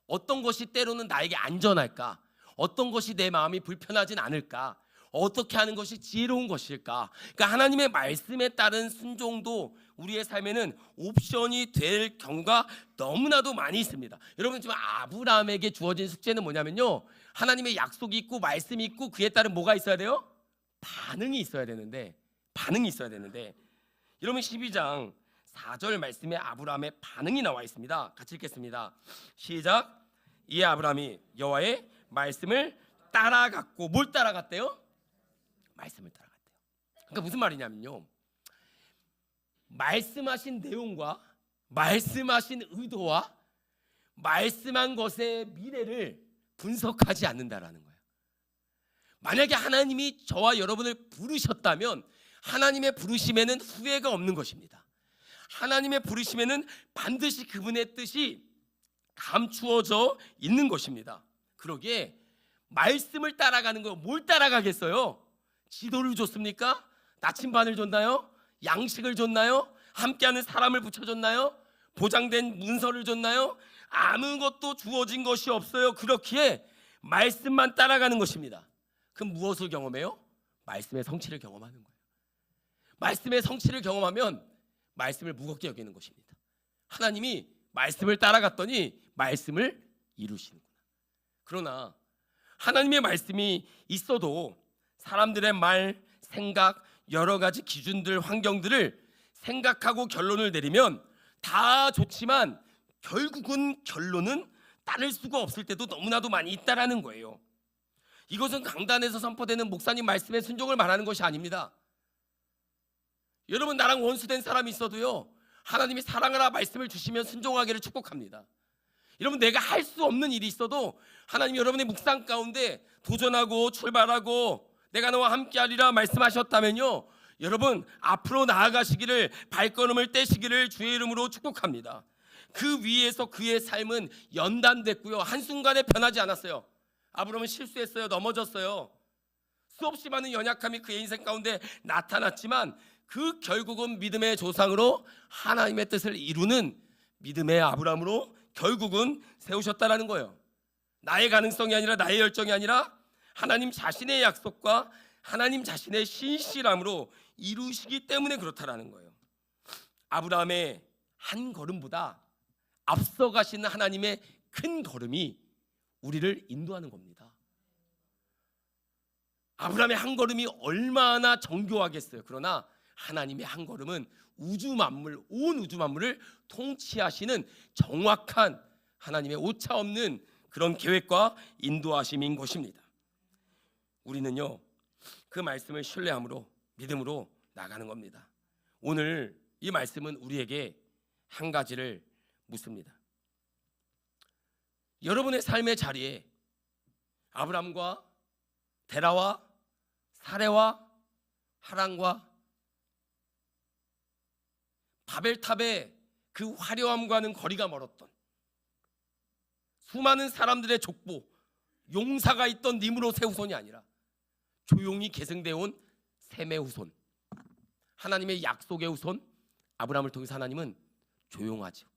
어떤 것이 때로는 나에게 안전할까? 어떤 것이 내 마음이 불편하진 않을까? 어떻게 하는 것이 지혜로운 것일까? 그러니까 하나님의 말씀에 따른 순종도 우리의 삶에는 옵션이 될 경우가 너무나도 많이 있습니다. 여러분, 지금 아브라함에게 주어진 숙제는 뭐냐면요, 하나님의 약속이 있고 말씀이 있고 그에 따른 뭐가 있어야 돼요? 반응이 있어야 되는데 여러분, 12장 4절 말씀에 아브라함의 반응이 나와 있습니다. 같이 읽겠습니다. 시작. 이에 아브라함이 여호와의 말씀을 따라갔고, 뭘 따라갔대요? 말씀을 따라갔대요. 그러니까 무슨 말이냐면요, 말씀하신 내용과 말씀하신 의도와 말씀한 것의 미래를 분석하지 않는다라는 거예요. 만약에 하나님이 저와 여러분을 부르셨다면 하나님의 부르심에는 후회가 없는 것입니다. 하나님의 부르심에는 반드시 그분의 뜻이 감추어져 있는 것입니다. 그러기에 말씀을 따라가는 거, 뭘 따라가겠어요? 지도를 줬습니까? 나침반을 줬나요? 양식을 줬나요? 함께하는 사람을 붙여줬나요? 보장된 문서를 줬나요? 아무것도 주어진 것이 없어요. 그렇기에 말씀만 따라가는 것입니다. 그럼 무엇을 경험해요? 말씀의 성취를 경험하는 거예요. 말씀의 성취를 경험하면 말씀을 무겁게 여기는 것입니다. 하나님이 말씀을 따라갔더니 말씀을 이루시는구나. 그러나 하나님의 말씀이 있어도 사람들의 말, 생각, 여러 가지 기준들, 환경들을 생각하고 결론을 내리면 다 좋지만 결국은 결론은 따를 수가 없을 때도 너무나도 많이 있다라는 거예요. 이것은 강단에서 선포되는 목사님 말씀의 순종을 말하는 것이 아닙니다. 여러분, 나랑 원수된 사람이 있어도요, 하나님이 사랑하라 말씀을 주시면 순종하기를 축복합니다. 여러분, 내가 할 수 없는 일이 있어도 하나님이 여러분의 묵상 가운데 도전하고 출발하고 내가 너와 함께하리라 말씀하셨다면요, 여러분 앞으로 나아가시기를, 발걸음을 떼시기를 주의 이름으로 축복합니다. 그 위에서 그의 삶은 연단됐고요, 한순간에 변하지 않았어요. 아브라함은 실수했어요. 넘어졌어요. 수없이 많은 연약함이 그의 인생 가운데 나타났지만 그 결국은 믿음의 조상으로 하나님의 뜻을 이루는 믿음의 아브라함으로 결국은 세우셨다라는 거예요. 나의 가능성이 아니라, 나의 열정이 아니라 하나님 자신의 약속과 하나님 자신의 신실함으로 이루시기 때문에 그렇다라는 거예요. 아브라함의 한 걸음보다 앞서가시는 하나님의 큰 걸음이 우리를 인도하는 겁니다. 아브라함의 한 걸음이 얼마나 정교하겠어요. 그러나 하나님의 한 걸음은 우주 만물, 온 우주 만물을 통치하시는 정확한 하나님의 오차 없는 그런 계획과 인도하심인 것입니다. 우리는요, 그 말씀을 신뢰함으로, 믿음으로 나가는 겁니다. 오늘 이 말씀은 우리에게 한 가지를 묻습니다. 여러분의 삶의 자리에 아브람과 데라와 사레와 하란과 바벨탑의 그 화려함과는 거리가 멀었던 수많은 사람들의 족보, 용사가 있던 니므롯의 후손이 아니라 조용히 계승되어 온 셈의 후손, 하나님의 약속의 후손 아브라함을 통해서 하나님은 조용하죠.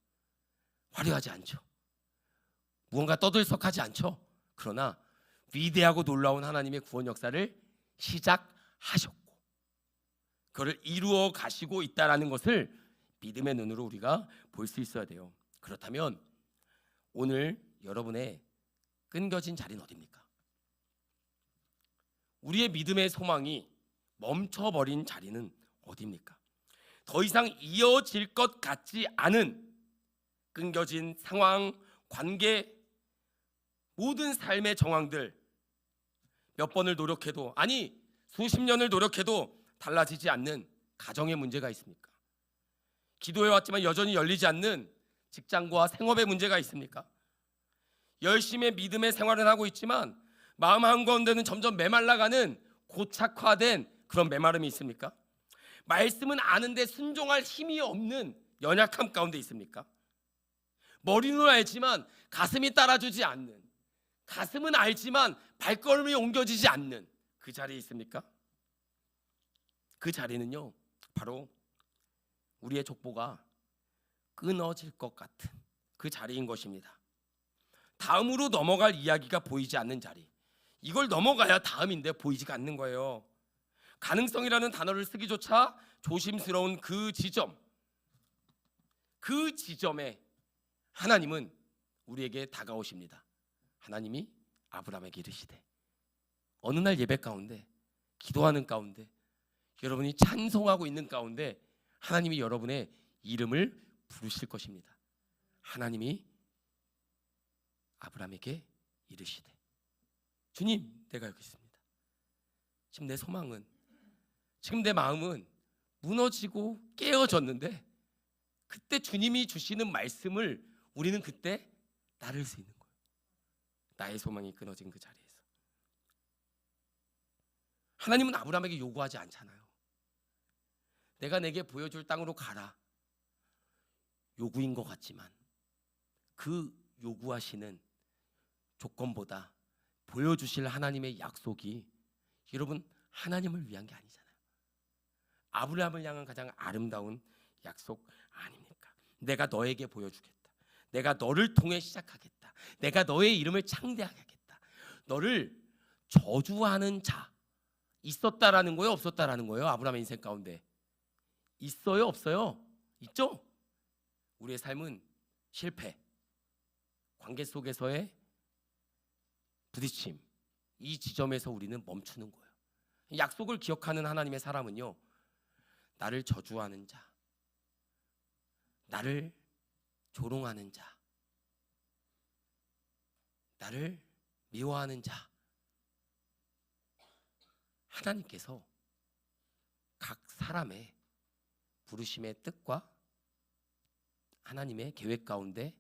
화려하지 않죠. 무언가 떠들썩하지 않죠. 그러나 위대하고 놀라운 하나님의 구원 역사를 시작하셨고 그를 이루어 가시고 있다라는 것을 믿음의 눈으로 우리가 볼 수 있어야 돼요. 그렇다면 오늘 여러분의 끊겨진 자리는 어디입니까? 우리의 믿음의 소망이 멈춰버린 자리는 어디입니까? 더 이상 이어질 것 같지 않은 끊겨진 상황, 관계, 모든 삶의 정황들, 몇 번을 노력해도, 아니 수십 년을 노력해도 달라지지 않는 가정의 문제가 있습니까? 기도해왔지만 여전히 열리지 않는 직장과 생업의 문제가 있습니까? 열심히 믿음의 생활을 하고 있지만 마음 한가운데는 점점 메말라가는 고착화된 그런 메마름이 있습니까? 말씀은 아는데 순종할 힘이 없는 연약함 가운데 있습니까? 머리는 알지만 가슴이 따라주지 않는, 가슴은 알지만 발걸음이 옮겨지지 않는 그 자리에 있습니까? 그 자리는요, 바로 우리의 족보가 끊어질 것 같은 그 자리인 것입니다. 다음으로 넘어갈 이야기가 보이지 않는 자리, 이걸 넘어가야 다음인데 보이지가 않는 거예요. 가능성이라는 단어를 쓰기조차 조심스러운 그 지점, 그 지점에 하나님은 우리에게 다가오십니다. 하나님이 아브라함에게 이르시되, 어느 날 예배 가운데, 기도하는 가운데, 여러분이 찬송하고 있는 가운데 하나님이 여러분의 이름을 부르실 것입니다. 하나님이 아브라함에게 이르시되, 주님, 내가 여기 있습니다. 지금 내 소망은, 지금 내 마음은 무너지고 깨어졌는데 그때 주님이 주시는 말씀을 우리는 그때 따를 수 있는 거예요. 나의 소망이 끊어진 그 자리에서 하나님은 아브라함에게 요구하지 않잖아요. 내가 내게 보여줄 땅으로 가라, 요구인 것 같지만 그 요구하시는 조건보다 보여주실 하나님의 약속이, 여러분, 하나님을 위한 게 아니잖아요. 아브라함을 향한 가장 아름다운 약속 아닙니까? 내가 너에게 보여주겠다. 내가 너를 통해 시작하겠다. 내가 너의 이름을 창대하겠다. 너를 저주하는 자, 있었다라는 거예요, 없었다라는 거예요? 아브라함의 인생 가운데 있어요, 없어요? 있죠? 우리의 삶은 실패, 관계 속에서의 부딪힘, 이 지점에서 우리는 멈추는 거예요. 약속을 기억하는 하나님의 사람은요, 나를 저주하는 자, 나를 조롱하는 자, 나를 미워하는 자, 하나님께서 각 사람의 부르심의 뜻과 하나님의 계획 가운데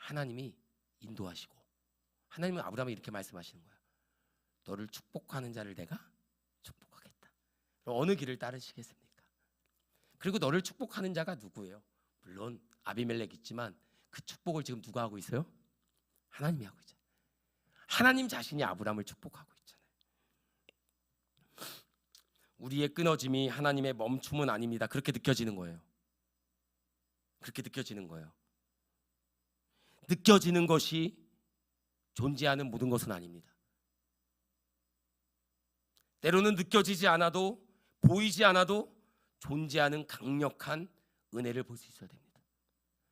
하나님이 인도하시고 하나님은 아브라함에게 이렇게 말씀하시는 거예요. 너를 축복하는 자를 내가 축복하겠다. 어느 길을 따르시겠습니까? 그리고 너를 축복하는 자가 누구예요? 물론 아비멜렉 있지만 그 축복을 지금 누가 하고 있어요? 하나님이 하고 있잖아요. 하나님 자신이 아브라함을 축복하고 있잖아요. 우리의 끊어짐이 하나님의 멈춤은 아닙니다. 그렇게 느껴지는 거예요. 그렇게 느껴지는 거예요. 느껴지는 것이 존재하는 모든 것은 아닙니다. 때로는 느껴지지 않아도, 보이지 않아도 존재하는 강력한 은혜를 볼 수 있어야 됩니다.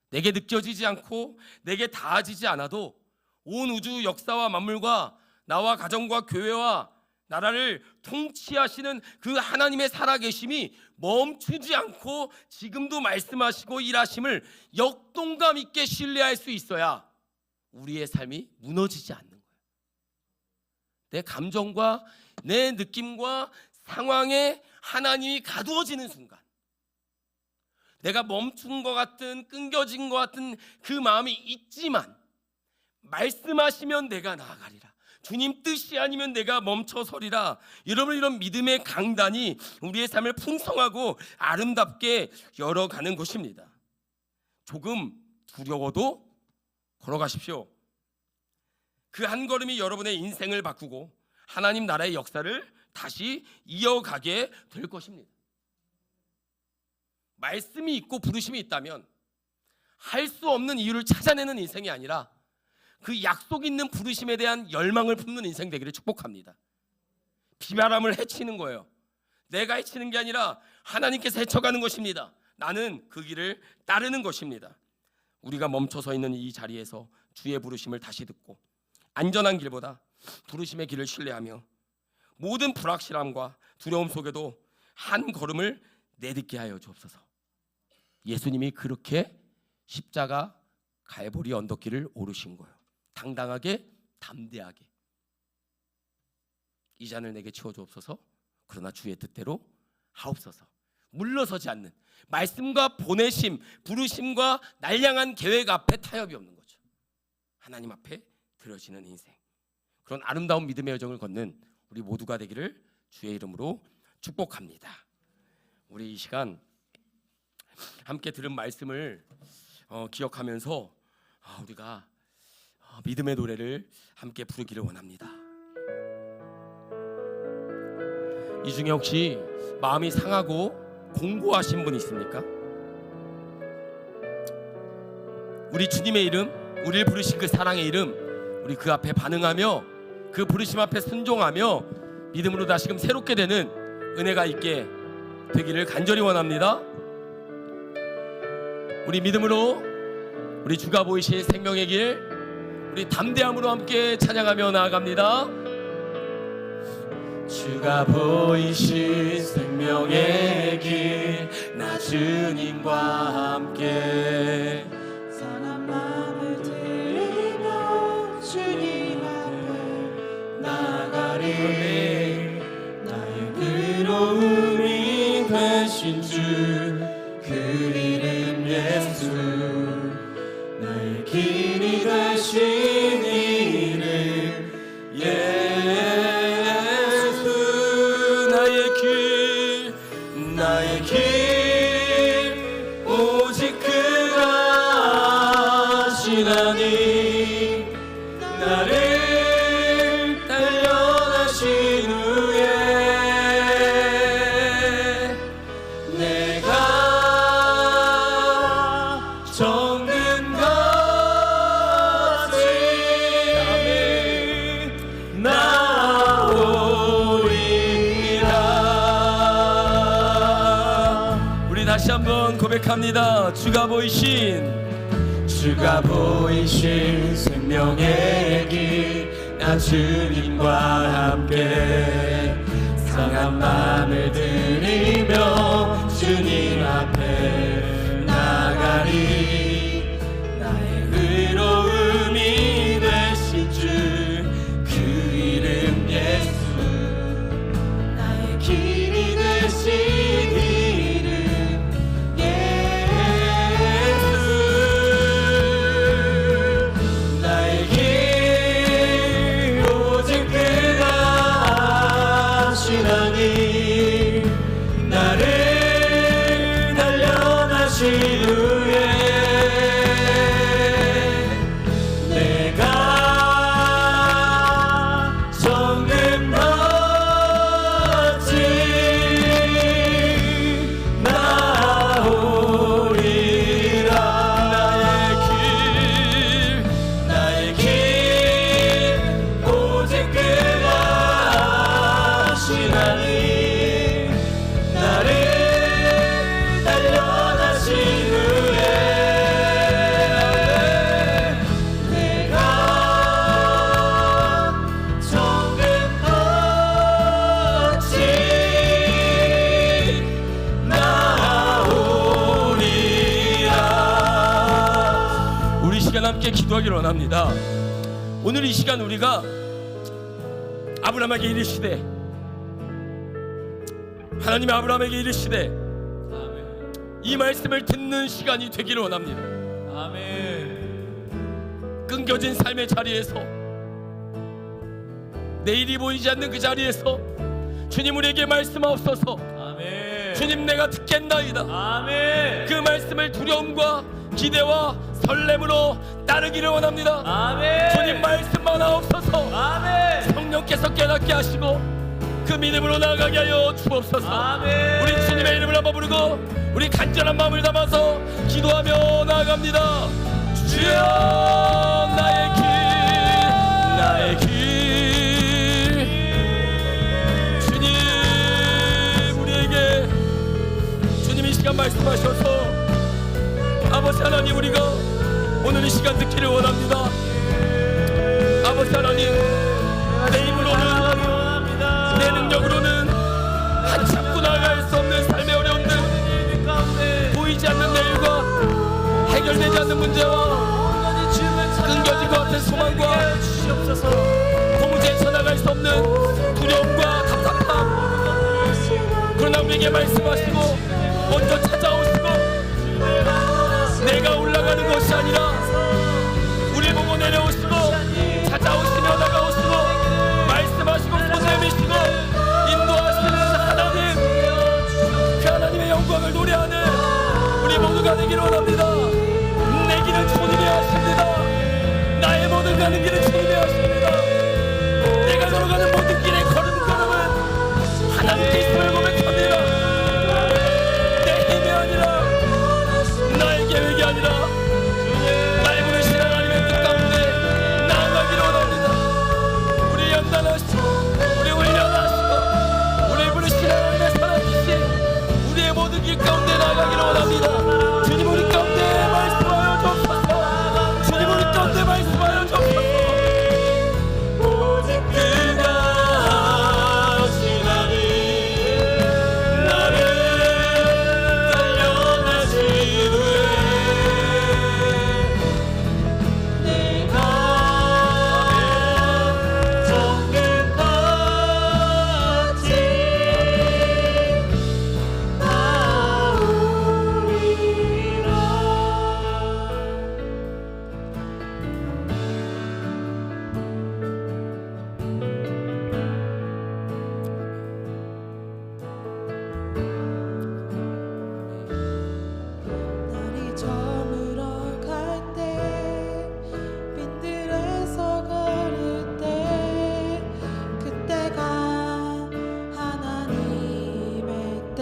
내게 느껴지지 않고 내게 닿아지지 않아도 온 우주 역사와 만물과 나와 가정과 교회와 나라를 통치하시는 그 하나님의 살아계심이 멈추지 않고 지금도 말씀하시고 일하심을 역동감 있게 신뢰할 수 있어야 우리의 삶이 무너지지 않는 거예요. 내 감정과 내 느낌과 상황에 하나님이 가두어지는 순간, 내가 멈춘 것 같은, 끊겨진 것 같은 그 마음이 있지만 말씀하시면 내가 나아가리라, 주님 뜻이 아니면 내가 멈춰서리라. 여러분, 이런 믿음의 강단이 우리의 삶을 풍성하고 아름답게 열어가는 것입니다. 조금 두려워도 걸어가십시오. 그 한 걸음이 여러분의 인생을 바꾸고 하나님 나라의 역사를 다시 이어가게 될 것입니다. 말씀이 있고 부르심이 있다면 할 수 없는 이유를 찾아내는 인생이 아니라 그 약속 있는 부르심에 대한 열망을 품는 인생 되기를 축복합니다. 비바람을 헤치는 거예요. 내가 헤치는 게 아니라 하나님께서 헤쳐가는 것입니다. 나는 그 길을 따르는 것입니다. 우리가 멈춰서 있는 이 자리에서 주의 부르심을 다시 듣고 안전한 길보다 부르심의 길을 신뢰하며 모든 불확실함과 두려움 속에도 한 걸음을 내딛게 하여 주옵소서. 예수님이 그렇게 십자가 갈보리 언덕길을 오르신 거예요. 당당하게, 담대하게. 이 잔을 내게 치워 주옵소서. 그러나 주의 뜻대로 하옵소서. 물러서지 않는 말씀과 보내심, 부르심과 날량한 계획 앞에 타협이 없는 거죠. 하나님 앞에 드려지는 인생, 그런 아름다운 믿음의 여정을 걷는 우리 모두가 되기를 주의 이름으로 축복합니다. 우리 이 시간 함께 들은 말씀을 기억하면서 우리가 믿음의 노래를 함께 부르기를 원합니다. 이 중에 혹시 마음이 상하고 공고하신 분 있습니까? 우리 주님의 이름, 우리를 부르신 그 사랑의 이름, 우리 그 앞에 반응하며 그 부르심 앞에 순종하며 믿음으로 다시금 새롭게 되는 은혜가 있게 되기를 간절히 원합니다. 우리 믿음으로 우리 주가 보이신 생명의 길, 우리 담대함으로 함께 찬양하며 나아갑니다. 주가 보이신 생명의 길, 나 주님과 함께 상한 마음을 들이며 주님 앞에 나가리. 나의 괴로움이 되신 주, 그 이름 예수, 나의 길이 되신 이름 예수. 나의 길 오직 그가 하시나니, 나를 단련하신 후에 내가 적는 것이 나오리라. 우리 다시 한번 고백합니다. 주가 보이신 생명의 길, 나 주님과 함께 상한 마음을 들이며 주님 앞에 나가리. 나의 의로움이 되신 주, 그 이름 예수, 나의 길이 되신 이름 예수. 기도하기를 원합니다. 오늘 이 시간 우리가 아브라함에게 이르시되, 하나님이 아브라함에게 이르시되 이 말씀을 듣는 시간이 되기를 원합니다. 아멘. 끊겨진 삶의 자리에서, 내일이 보이지 않는 그 자리에서 주님 우리에게 말씀하옵소서. 아멘. 주님 내가 듣겠나이다. 아멘. 그 말씀을 두려움과 기대와 설렘으로 따르기를 원합니다. 아멘. 주님 말씀만 하옵소서. 아멘. 성령께서 깨닫게 하시고 그 믿음으로 나아가게 하여 주옵소서. 아멘. 우리 주님의 이름을 한번 부르고 우리 간절한 마음을 담아서 기도하며 나아갑니다. 주여 나의 길, 나의 길. 주님 우리에게 주님 이 시간 말씀하셔서 아버지 하나님 우리가 오늘 이 시간 듣기를 원합니다. 아버지 하나님 내 힘으로는 내 능력으로는 한참도 나아갈 수 없는 삶의 어려움들, 보이지 않는 내일과 해결되지 않는 문제와 끊겨진 것 같은 소망과 도무지 헤쳐나갈 수 없는 두려움과 답답함, 그러나 우리에게 말씀하시고 먼저 찾아오시고 내가 올라가는 것이 아니라 우리 보고 내려오시고 찾아오시며 다가오시고 말씀하시고 손 내미시고 인도하시는 하나님, 그 하나님의 영광을 노래하는 우리 모두가 되기를 원합니다. 내 길은 주님이 하십니다. 나의 모든 가는 길은 주님이 하십니다. 내가 걸어가는 모든 길의 걸음걸음은 하나님께 있음을 고백합니다. 내 힘이 아니라, 나의 계획이 아니라 나의 부르신 하나님의 뜻 가운데 나아가기를 원합니다. 우리 연단하시고 우리 훈련하시고 우리 부르신 하나님의 선하신 우리의 모든 길 가운데 나아가기를 원합니다. 주님 우리 가운데 말씀하여 주옵소서. 주님 우리 가운데 말씀하여 주옵소서. 그가 하시나니 나를 단련하신 후에 내가 정금같이 날이 저물어 갈 때, 빈들에서 걸을 때, 그때가 하나님의 때.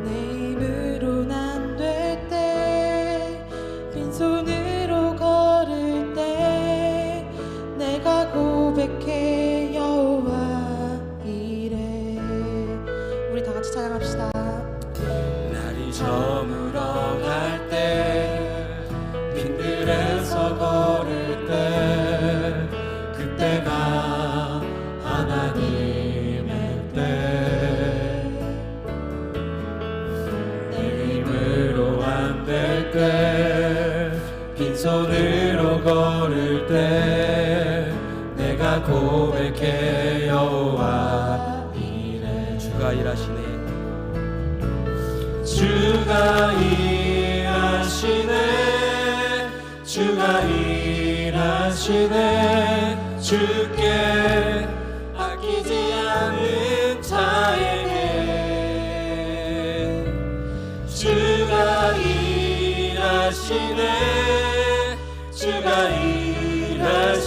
내 힘으로는 안 될 때, 빈손으로 걸을 때, 내가 고백해 여호와 이래. 우리 다 같이 찬양합시다. 날이 저물어 갈 때, 빈들에서 걸을 때, 그때가 하나님의 때. 내 힘으로 안 될 때, 빈손으로 걸을 때, 내가 고백해 여호와 이래. 주가 일하시네. 주가 일하시네, 주가 일하시네. 주께 아끼지 않는 자에게 주가 일하시네, 주가 일하시네.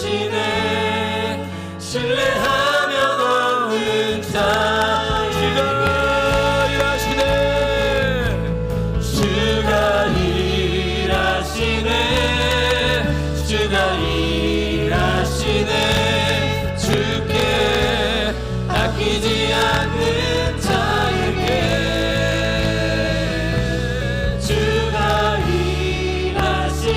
신뢰하면 없는 자에게 주가 일하시네, 주가 일하시네. 주께 아끼지 않는 자에게 주가 일하시네.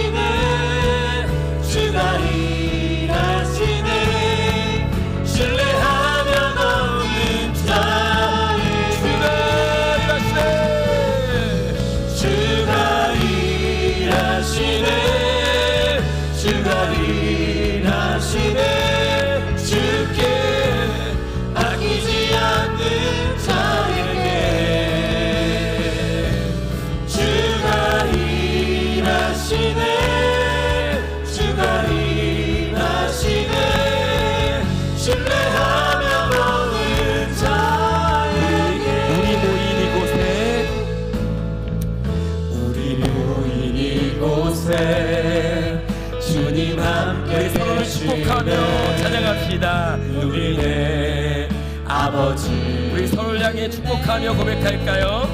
아버지 우리 서로를 향해 축복하며 고백할까요?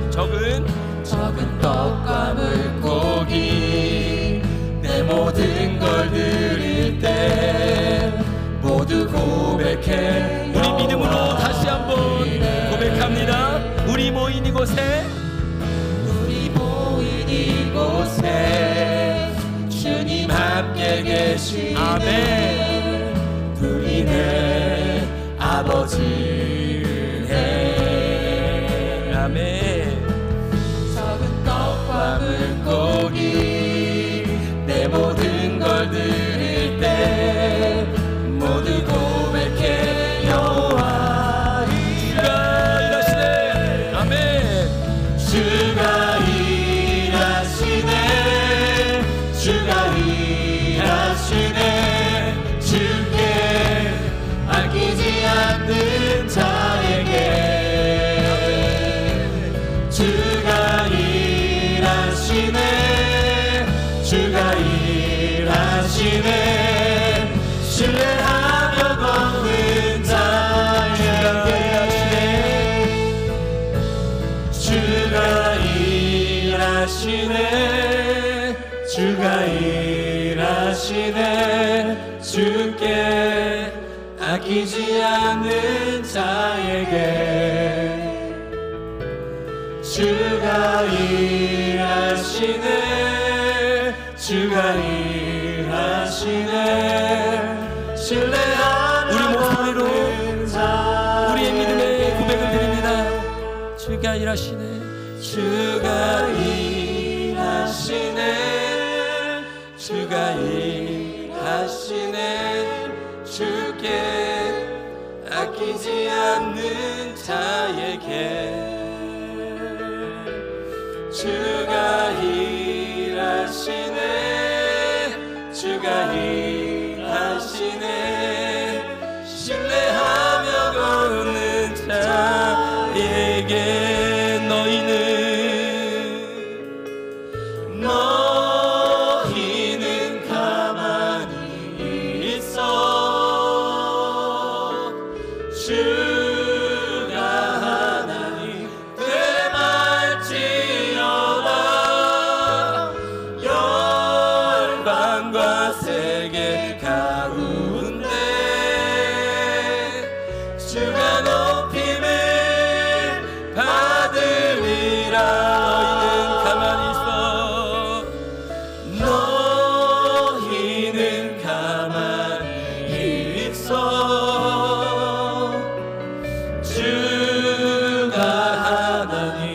적은 떡과 물고기 내 모든 걸 드릴 때 모두 고백해 우리 믿음으로 다시 한번 고백합니다. 우리 모인 이곳에 우리 모인 이곳에 주님 함께 계시네 아멘. 우리 내 아버지네 아멘. 적은 떡과 물고기 내 모든 걸 드릴 때 모두 고백해 여호와 주가 일하시네. 아멘. 주가 일하시네 주가 일하시네 주께 아끼지 않는 자에게 주가 일하시네 주가 일하시네 신뢰하며 걷는 자에게 주가 일하시네 주가 일하시네 주께 아끼지 않는 자에게 주가 일하시네 주가 일하시네 신뢰하며 우리 목소리로 걷는 자에게 우리의 믿음의 고백을 드립니다. 주가 일하시네. 주가 일하시네 주가 일하시네 주께 아끼지 않는 자에게 주가 일하시네 주가 일하시네 신뢰하며 걷는 자에게 너희는 가만히 있어 주가 하나님 되말지어다 열방과 세계 가운데 주가 높임을 받으리라 너희는 가만히 있어 주가 하나님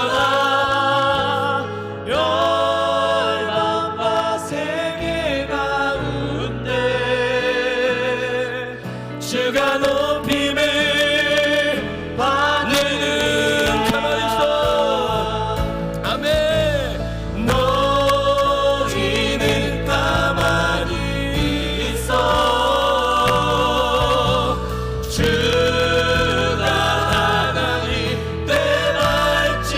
되말지어다 열방과 세계 가운데 주가 높임을 받는 가만히 있어 아멘 너희는 가만히 있어 주가 하나님 되말지어다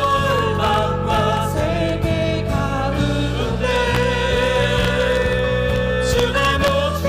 열방과 세계 가운데 주가 높임을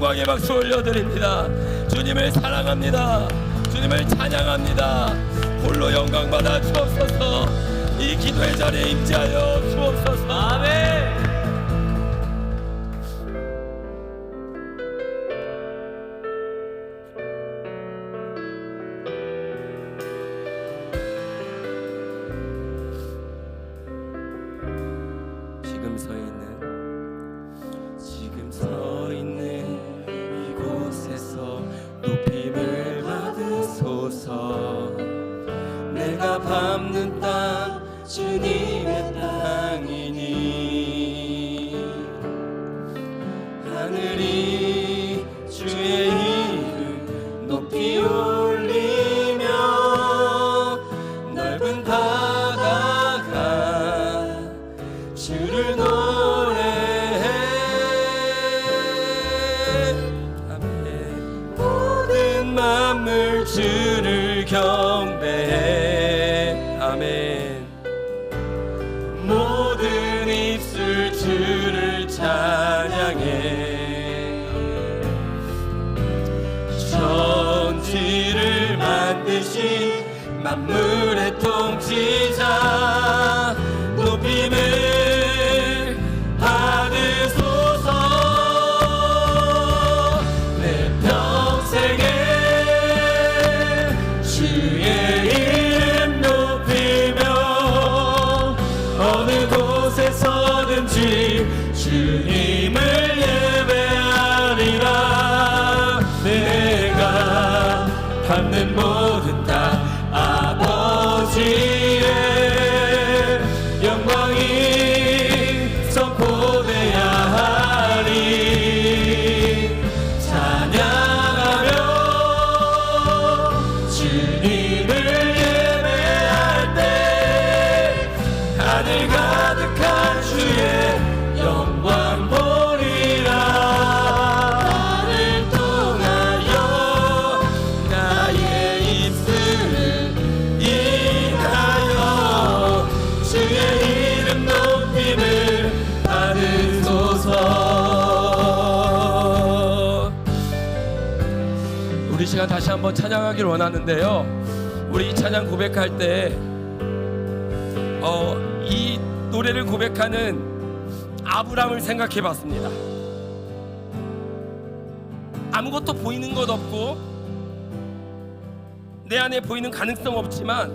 영광의 박수 올려드립니다. 주님을 사랑합니다. 주님을 찬양합니다. 홀로 영광 받아 주옵소서. 이 기도의 자리에 임재하여 주옵소서. 아멘. 지금 서 있는 이곳에서 높임을 받으소서. 내가 밟는 땅 주님의 땅이니 하늘이 주의 이름 높이 올리며 넓은 바다가 주를 노래해. 아멘. 모든 만물 주를 경배해. 아멘. 모든 입술 주를 찬양해. 천지를 만드신 만물의 통치자 높임을 받으소서. 내 평생에 주의 이름 높이며 어느 곳에서든지 주님을 예배하리라. 내가 밟는 모든 땅 아버지의 영광이 선포돼야 하리. 찬양하며 주님을 예배할 때 하늘 가득한 주의 영광 보리라. 나를 통하여 나의 입술을 인하여 주의 이름 높임을 받으소서. 우리 시간 다시 한번 찬양하길 원하는데요, 우리 이 찬양 고백할 때 이 노래를 고백하는 아브람을 생각해 봤습니다. 아무것도 보이는 것 없고 내 안에 보이는 가능성 없지만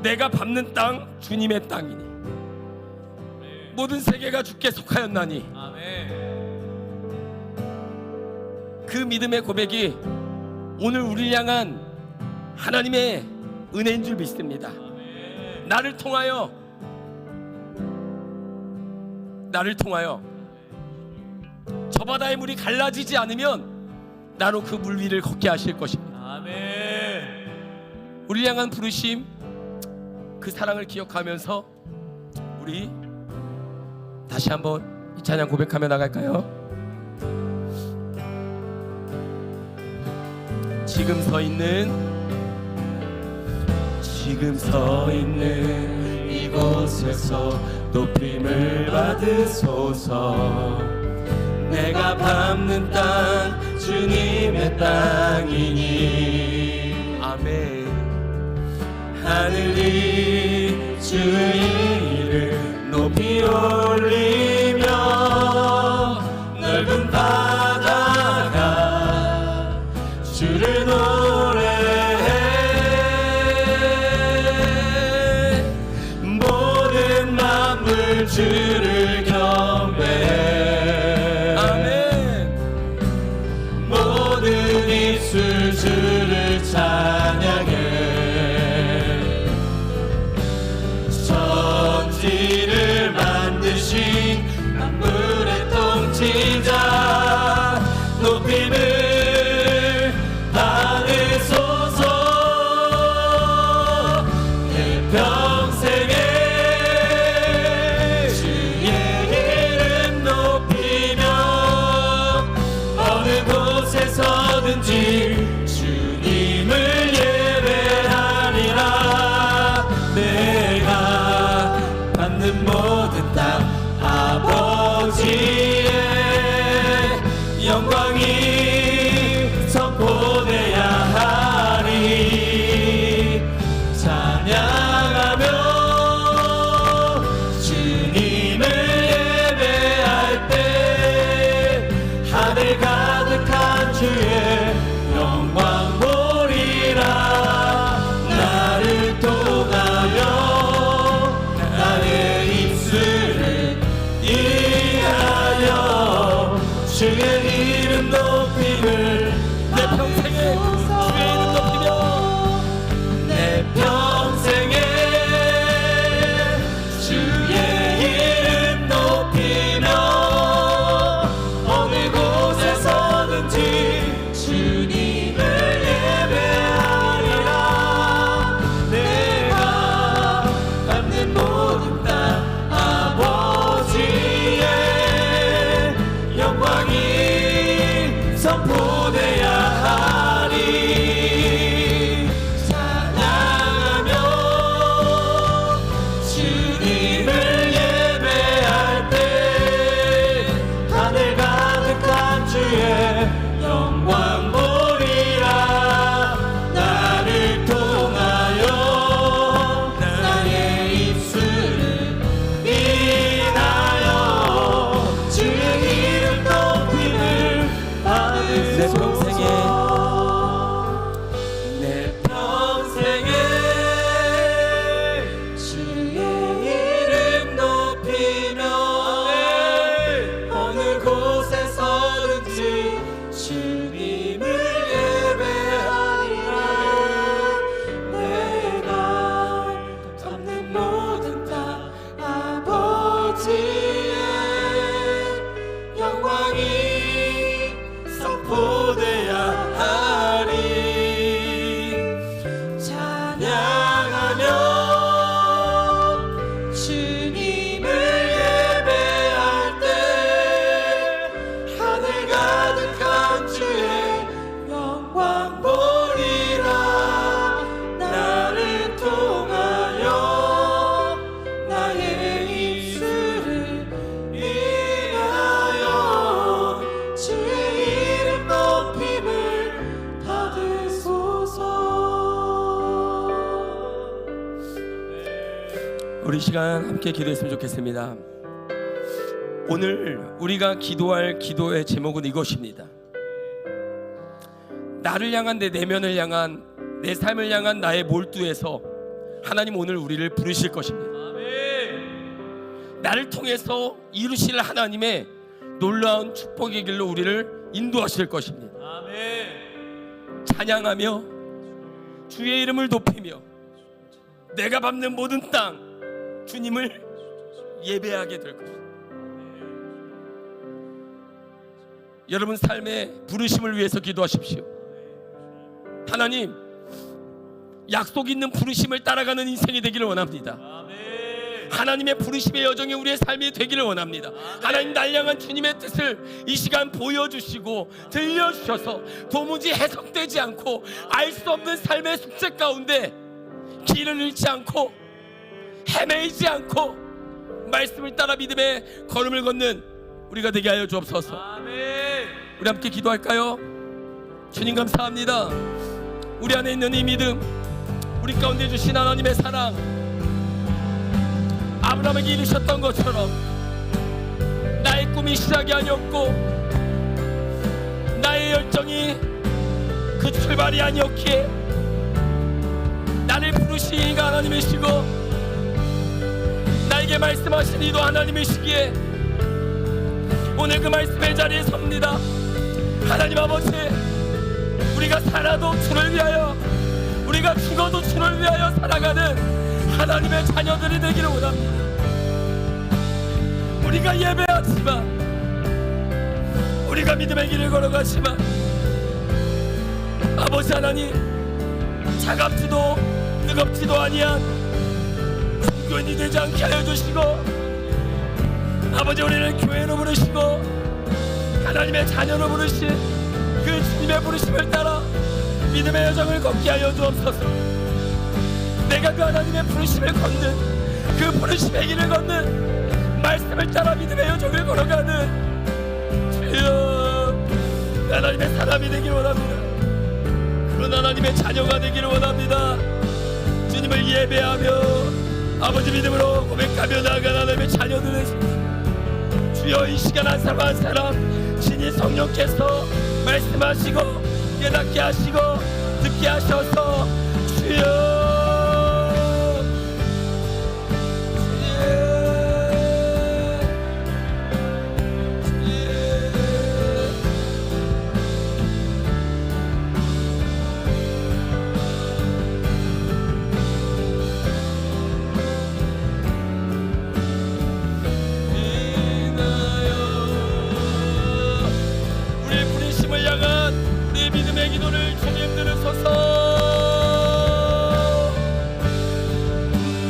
내가 밟는 땅 주님의 땅이니 모든 세계가 주께 속하였나니 아멘. 그 믿음의 고백이 오늘 우리를 향한 하나님의 은혜인 줄 믿습니다. 나를 통하여 저 바다의 물이 갈라지지 않으면 나로 그 물 위를 걷게 하실 것입니다. 아멘. 우리를 향한 부르심, 그 사랑을 기억하면서 우리 다시 한번 이 찬양 고백하며 나갈까요? 지금 서 있는 이곳에서 높임을 받으소서. 내가 밟는 땅 주님의 땅이니 아멘. 하늘이 주의 이름 높이 올리며 넓은 바다가 주를 노래해. 모든 만물 주를 경배해. 아멘. 모든 입술 주를 찬양해. 천지를 만드신 만물의 통치자 높임을 받으소서. 내 평생에 주의 우리 시간 함께 기도했으면 좋겠습니다. 오늘 우리가 기도할 기도의 제목은 이것입니다. 나를 향한 내 내면을 향한 내 삶을 향한 나의 몰두에서 하나님 오늘 우리를 부르실 것입니다. 나를 통해서 이루실 하나님의 놀라운 축복의 길로 우리를 인도하실 것입니다. 찬양하며 주의 이름을 높이며 내가 밟는 모든 땅 주님을 예배하게 될 것입니다. 여러분 삶의 부르심을 위해서 기도하십시오. 하나님, 약속 있는 부르심을 따라가는 인생이 되기를 원합니다. 하나님의 부르심의 여정이 우리의 삶이 되기를 원합니다. 하나님 날 향한 주님의 뜻을 이 시간 보여주시고 들려주셔서 도무지 해석되지 않고 알 수 없는 삶의 숙제 가운데 길을 잃지 않고 헤매이지 않고 말씀을 따라 믿음의 걸음을 걷는 우리가 되게 하여 주옵소서. 우리 함께 기도할까요? 주님 감사합니다. 우리 안에 있는 이 믿음, 우리 가운데 주신 하나님의 사랑, 아브라함에게 이루셨던 것처럼 나의 꿈이 시작이 아니었고 나의 열정이 그 출발이 아니었기에 나를 부르신 이가 하나님이시고 나에게 말씀하신 이도 하나님이시기에 오늘 그 말씀의 자리에 섭니다. 하나님 아버지, 우리가 살아도 주를 위하여 우리가 죽어도 주를 위하여 살아가는 하나님의 자녀들이 되기를 원합니다. 우리가 예배하지만 우리가 믿음의 길을 걸어가지만 아버지 하나님, 차갑지도 뜨겁지도 아니한 종교인이 되지 않게 하여 주시고 아버지 우리를 교회로 부르시고 하나님의 자녀로 부르신 그 주님의 부르심을 따라 믿음의 여정을 걷게 하여 주옵소서. 내가 그 하나님의 부르심을 걷는 그 부르심의 길을 걷는 말씀을 따라 믿음의 여정을 걸어가는 주여 하나님의 사람이 되기를 원합니다. 그런 하나님의 자녀가 되기를 원합니다. 주님을 예배하며 아버지 믿음으로 고백하며 나아간 하나님의 자녀들 되십시오. 주여 이 시간 한 사람 한 사람 신이 성령께서 말씀하시고 깨닫게 하시고 듣게 하셔서 주여 기도를 주님 들으소서.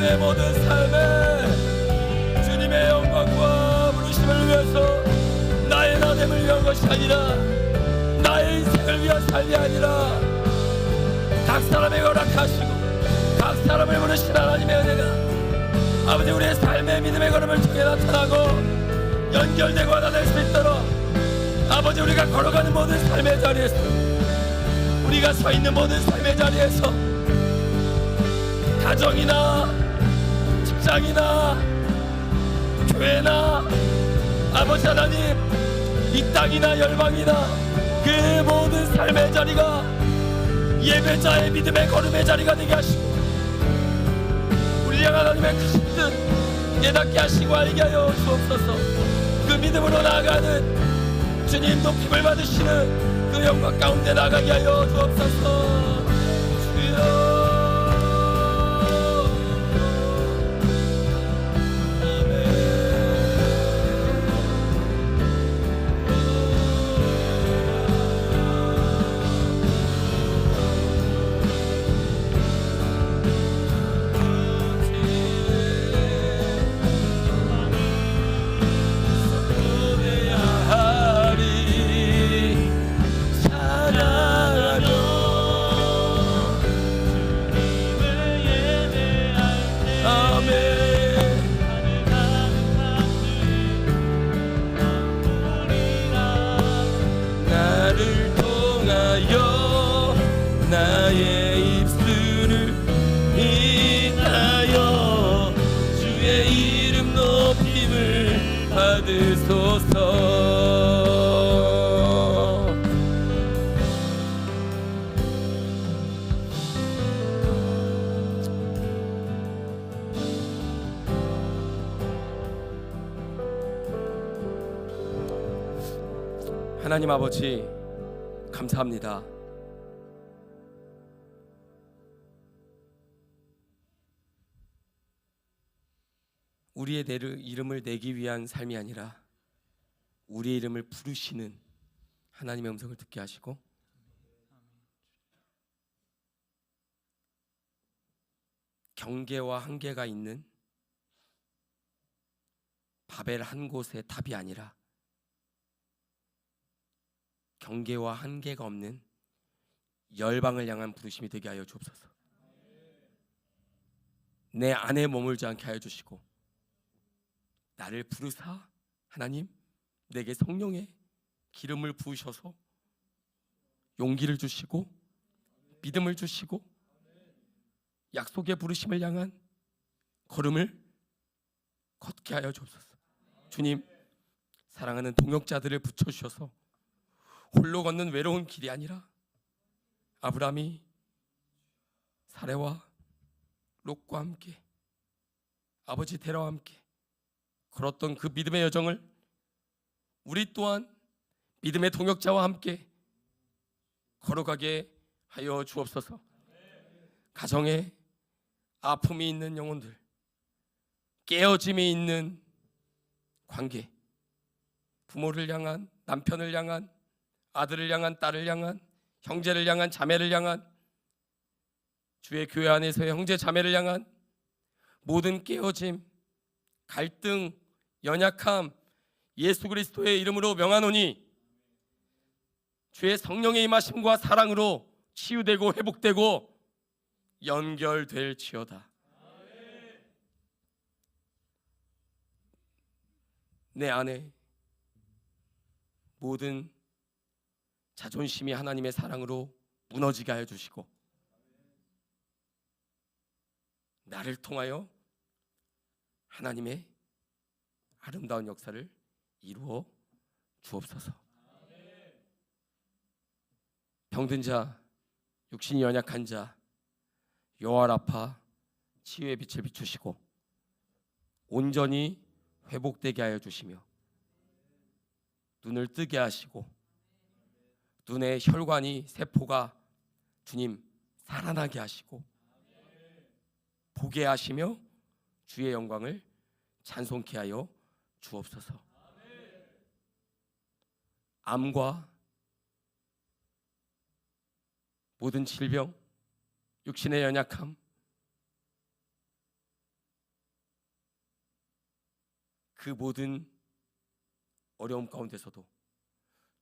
내 모든 삶에 주님의 영광과 부르심을 위해서 나의 나됨을 위한 것이 아니라 나의 인생을 위한 삶이 아니라 각 사람에게 허락하시고 각 사람을 부르신 하나님의 은혜가 아버지 우리의 삶의 믿음의 걸음을 통해 나타나고 연결되고 하나 될 수 있도록 아버지 우리가 걸어가는 모든 삶의 자리에서 우리가 서 있는 모든 삶의 자리에서 가정이나 직장이나 교회나 아버지 하나님 이 땅이나 열방이나 그 모든 삶의 자리가 예배자의 믿음의 걸음의 자리가 되게 하시고 우리 향한 하나님의 크신 뜻 깨닫게 하시고 알게 하여 주옵소서. 그 믿음으로 나아가는 주님 높임을 받으시는 그 영광 가운데 나가게 하여 주옵소서. 주여 사랑하며 하나님 아버지 감사합니다. 우리의 이름을 내기 위한 삶이 아니라 우리의 이름을 부르시는 하나님의 음성을 듣게 하시고 경계와 한계가 있는 바벨 한 곳의 탑이 아니라 경계와 한계가 없는 열방을 향한 부르심이 되게 하여 주옵소서. 내 안에 머물지 않게 하여 주시고 나를 부르사 하나님 내게 성령의 기름을 부으셔서 용기를 주시고 믿음을 주시고 약속의 부르심을 향한 걸음을 걷게 하여 주옵소서. 주님, 사랑하는 동역자들을 붙여주셔서 홀로 걷는 외로운 길이 아니라 아브라함이 사레와 롯과 함께 아버지 테라와 함께 걸었던 그 믿음의 여정을 우리 또한 믿음의 동역자와 함께 걸어가게 하여 주옵소서. 가정에 아픔이 있는 영혼들, 깨어짐이 있는 관계, 부모를 향한, 남편을 향한, 아들을 향한, 딸을 향한, 형제를 향한, 자매를 향한, 주의 교회 안에서의 형제 자매를 향한 모든 깨어짐, 갈등, 연약함 예수 그리스도의 이름으로 명하노니 주의 성령의 임하심과 사랑으로 치유되고 회복되고 연결될지어다. 내 안에 모든 자존심이 하나님의 사랑으로 무너지게 하여 주시고 나를 통하여 하나님의 아름다운 역사를 이루어 주옵소서. 병든 자, 육신이 연약한 자, 여호와 라파 치유의 빛을 비추시고 온전히 회복되게 하여 주시며 눈을 뜨게 하시고 눈의 혈관이 세포가 주님 살아나게 하시고 보게 하시며 주의 영광을 찬송케 하여 주옵소서. 암과 모든 질병, 육신의 연약함, 그 모든 어려움 가운데서도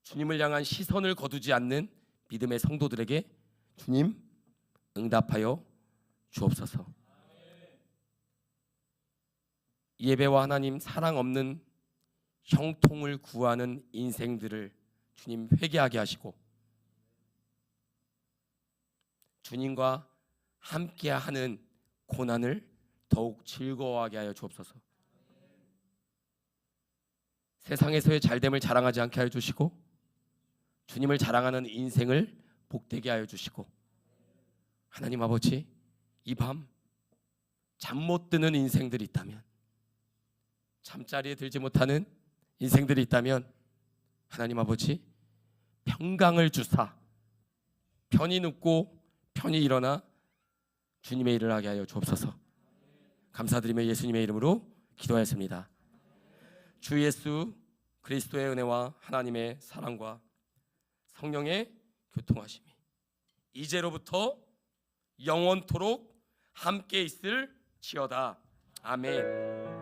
주님을 향한 시선을 거두지 않는 믿음의 성도들에게 주님 응답하여 주옵소서. 예배와 하나님 사랑 없는 형통을 구하는 인생들을 주님 회개하게 하시고 주님과 함께하는 고난을 더욱 즐거워하게 하여 주옵소서. 세상에서의 잘됨을 자랑하지 않게 하여 주시고 주님을 자랑하는 인생을 복되게 하여 주시고 하나님 아버지 이 밤 잠 못 드는 인생들이 있다면 잠자리에 들지 못하는 인생들이 있다면 하나님 아버지 평강을 주사 편히 눕고 편히 일어나 주님의 일을 하게 하여 주옵소서. 감사드리며 예수님의 이름으로 기도하였습니다. 주 예수 그리스도의 은혜와 하나님의 사랑과 성령의 교통하심이 이제로부터 영원토록 함께 있을지어다. 아멘.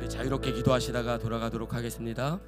자유롭게 기도하시다가 돌아가도록 하겠습니다.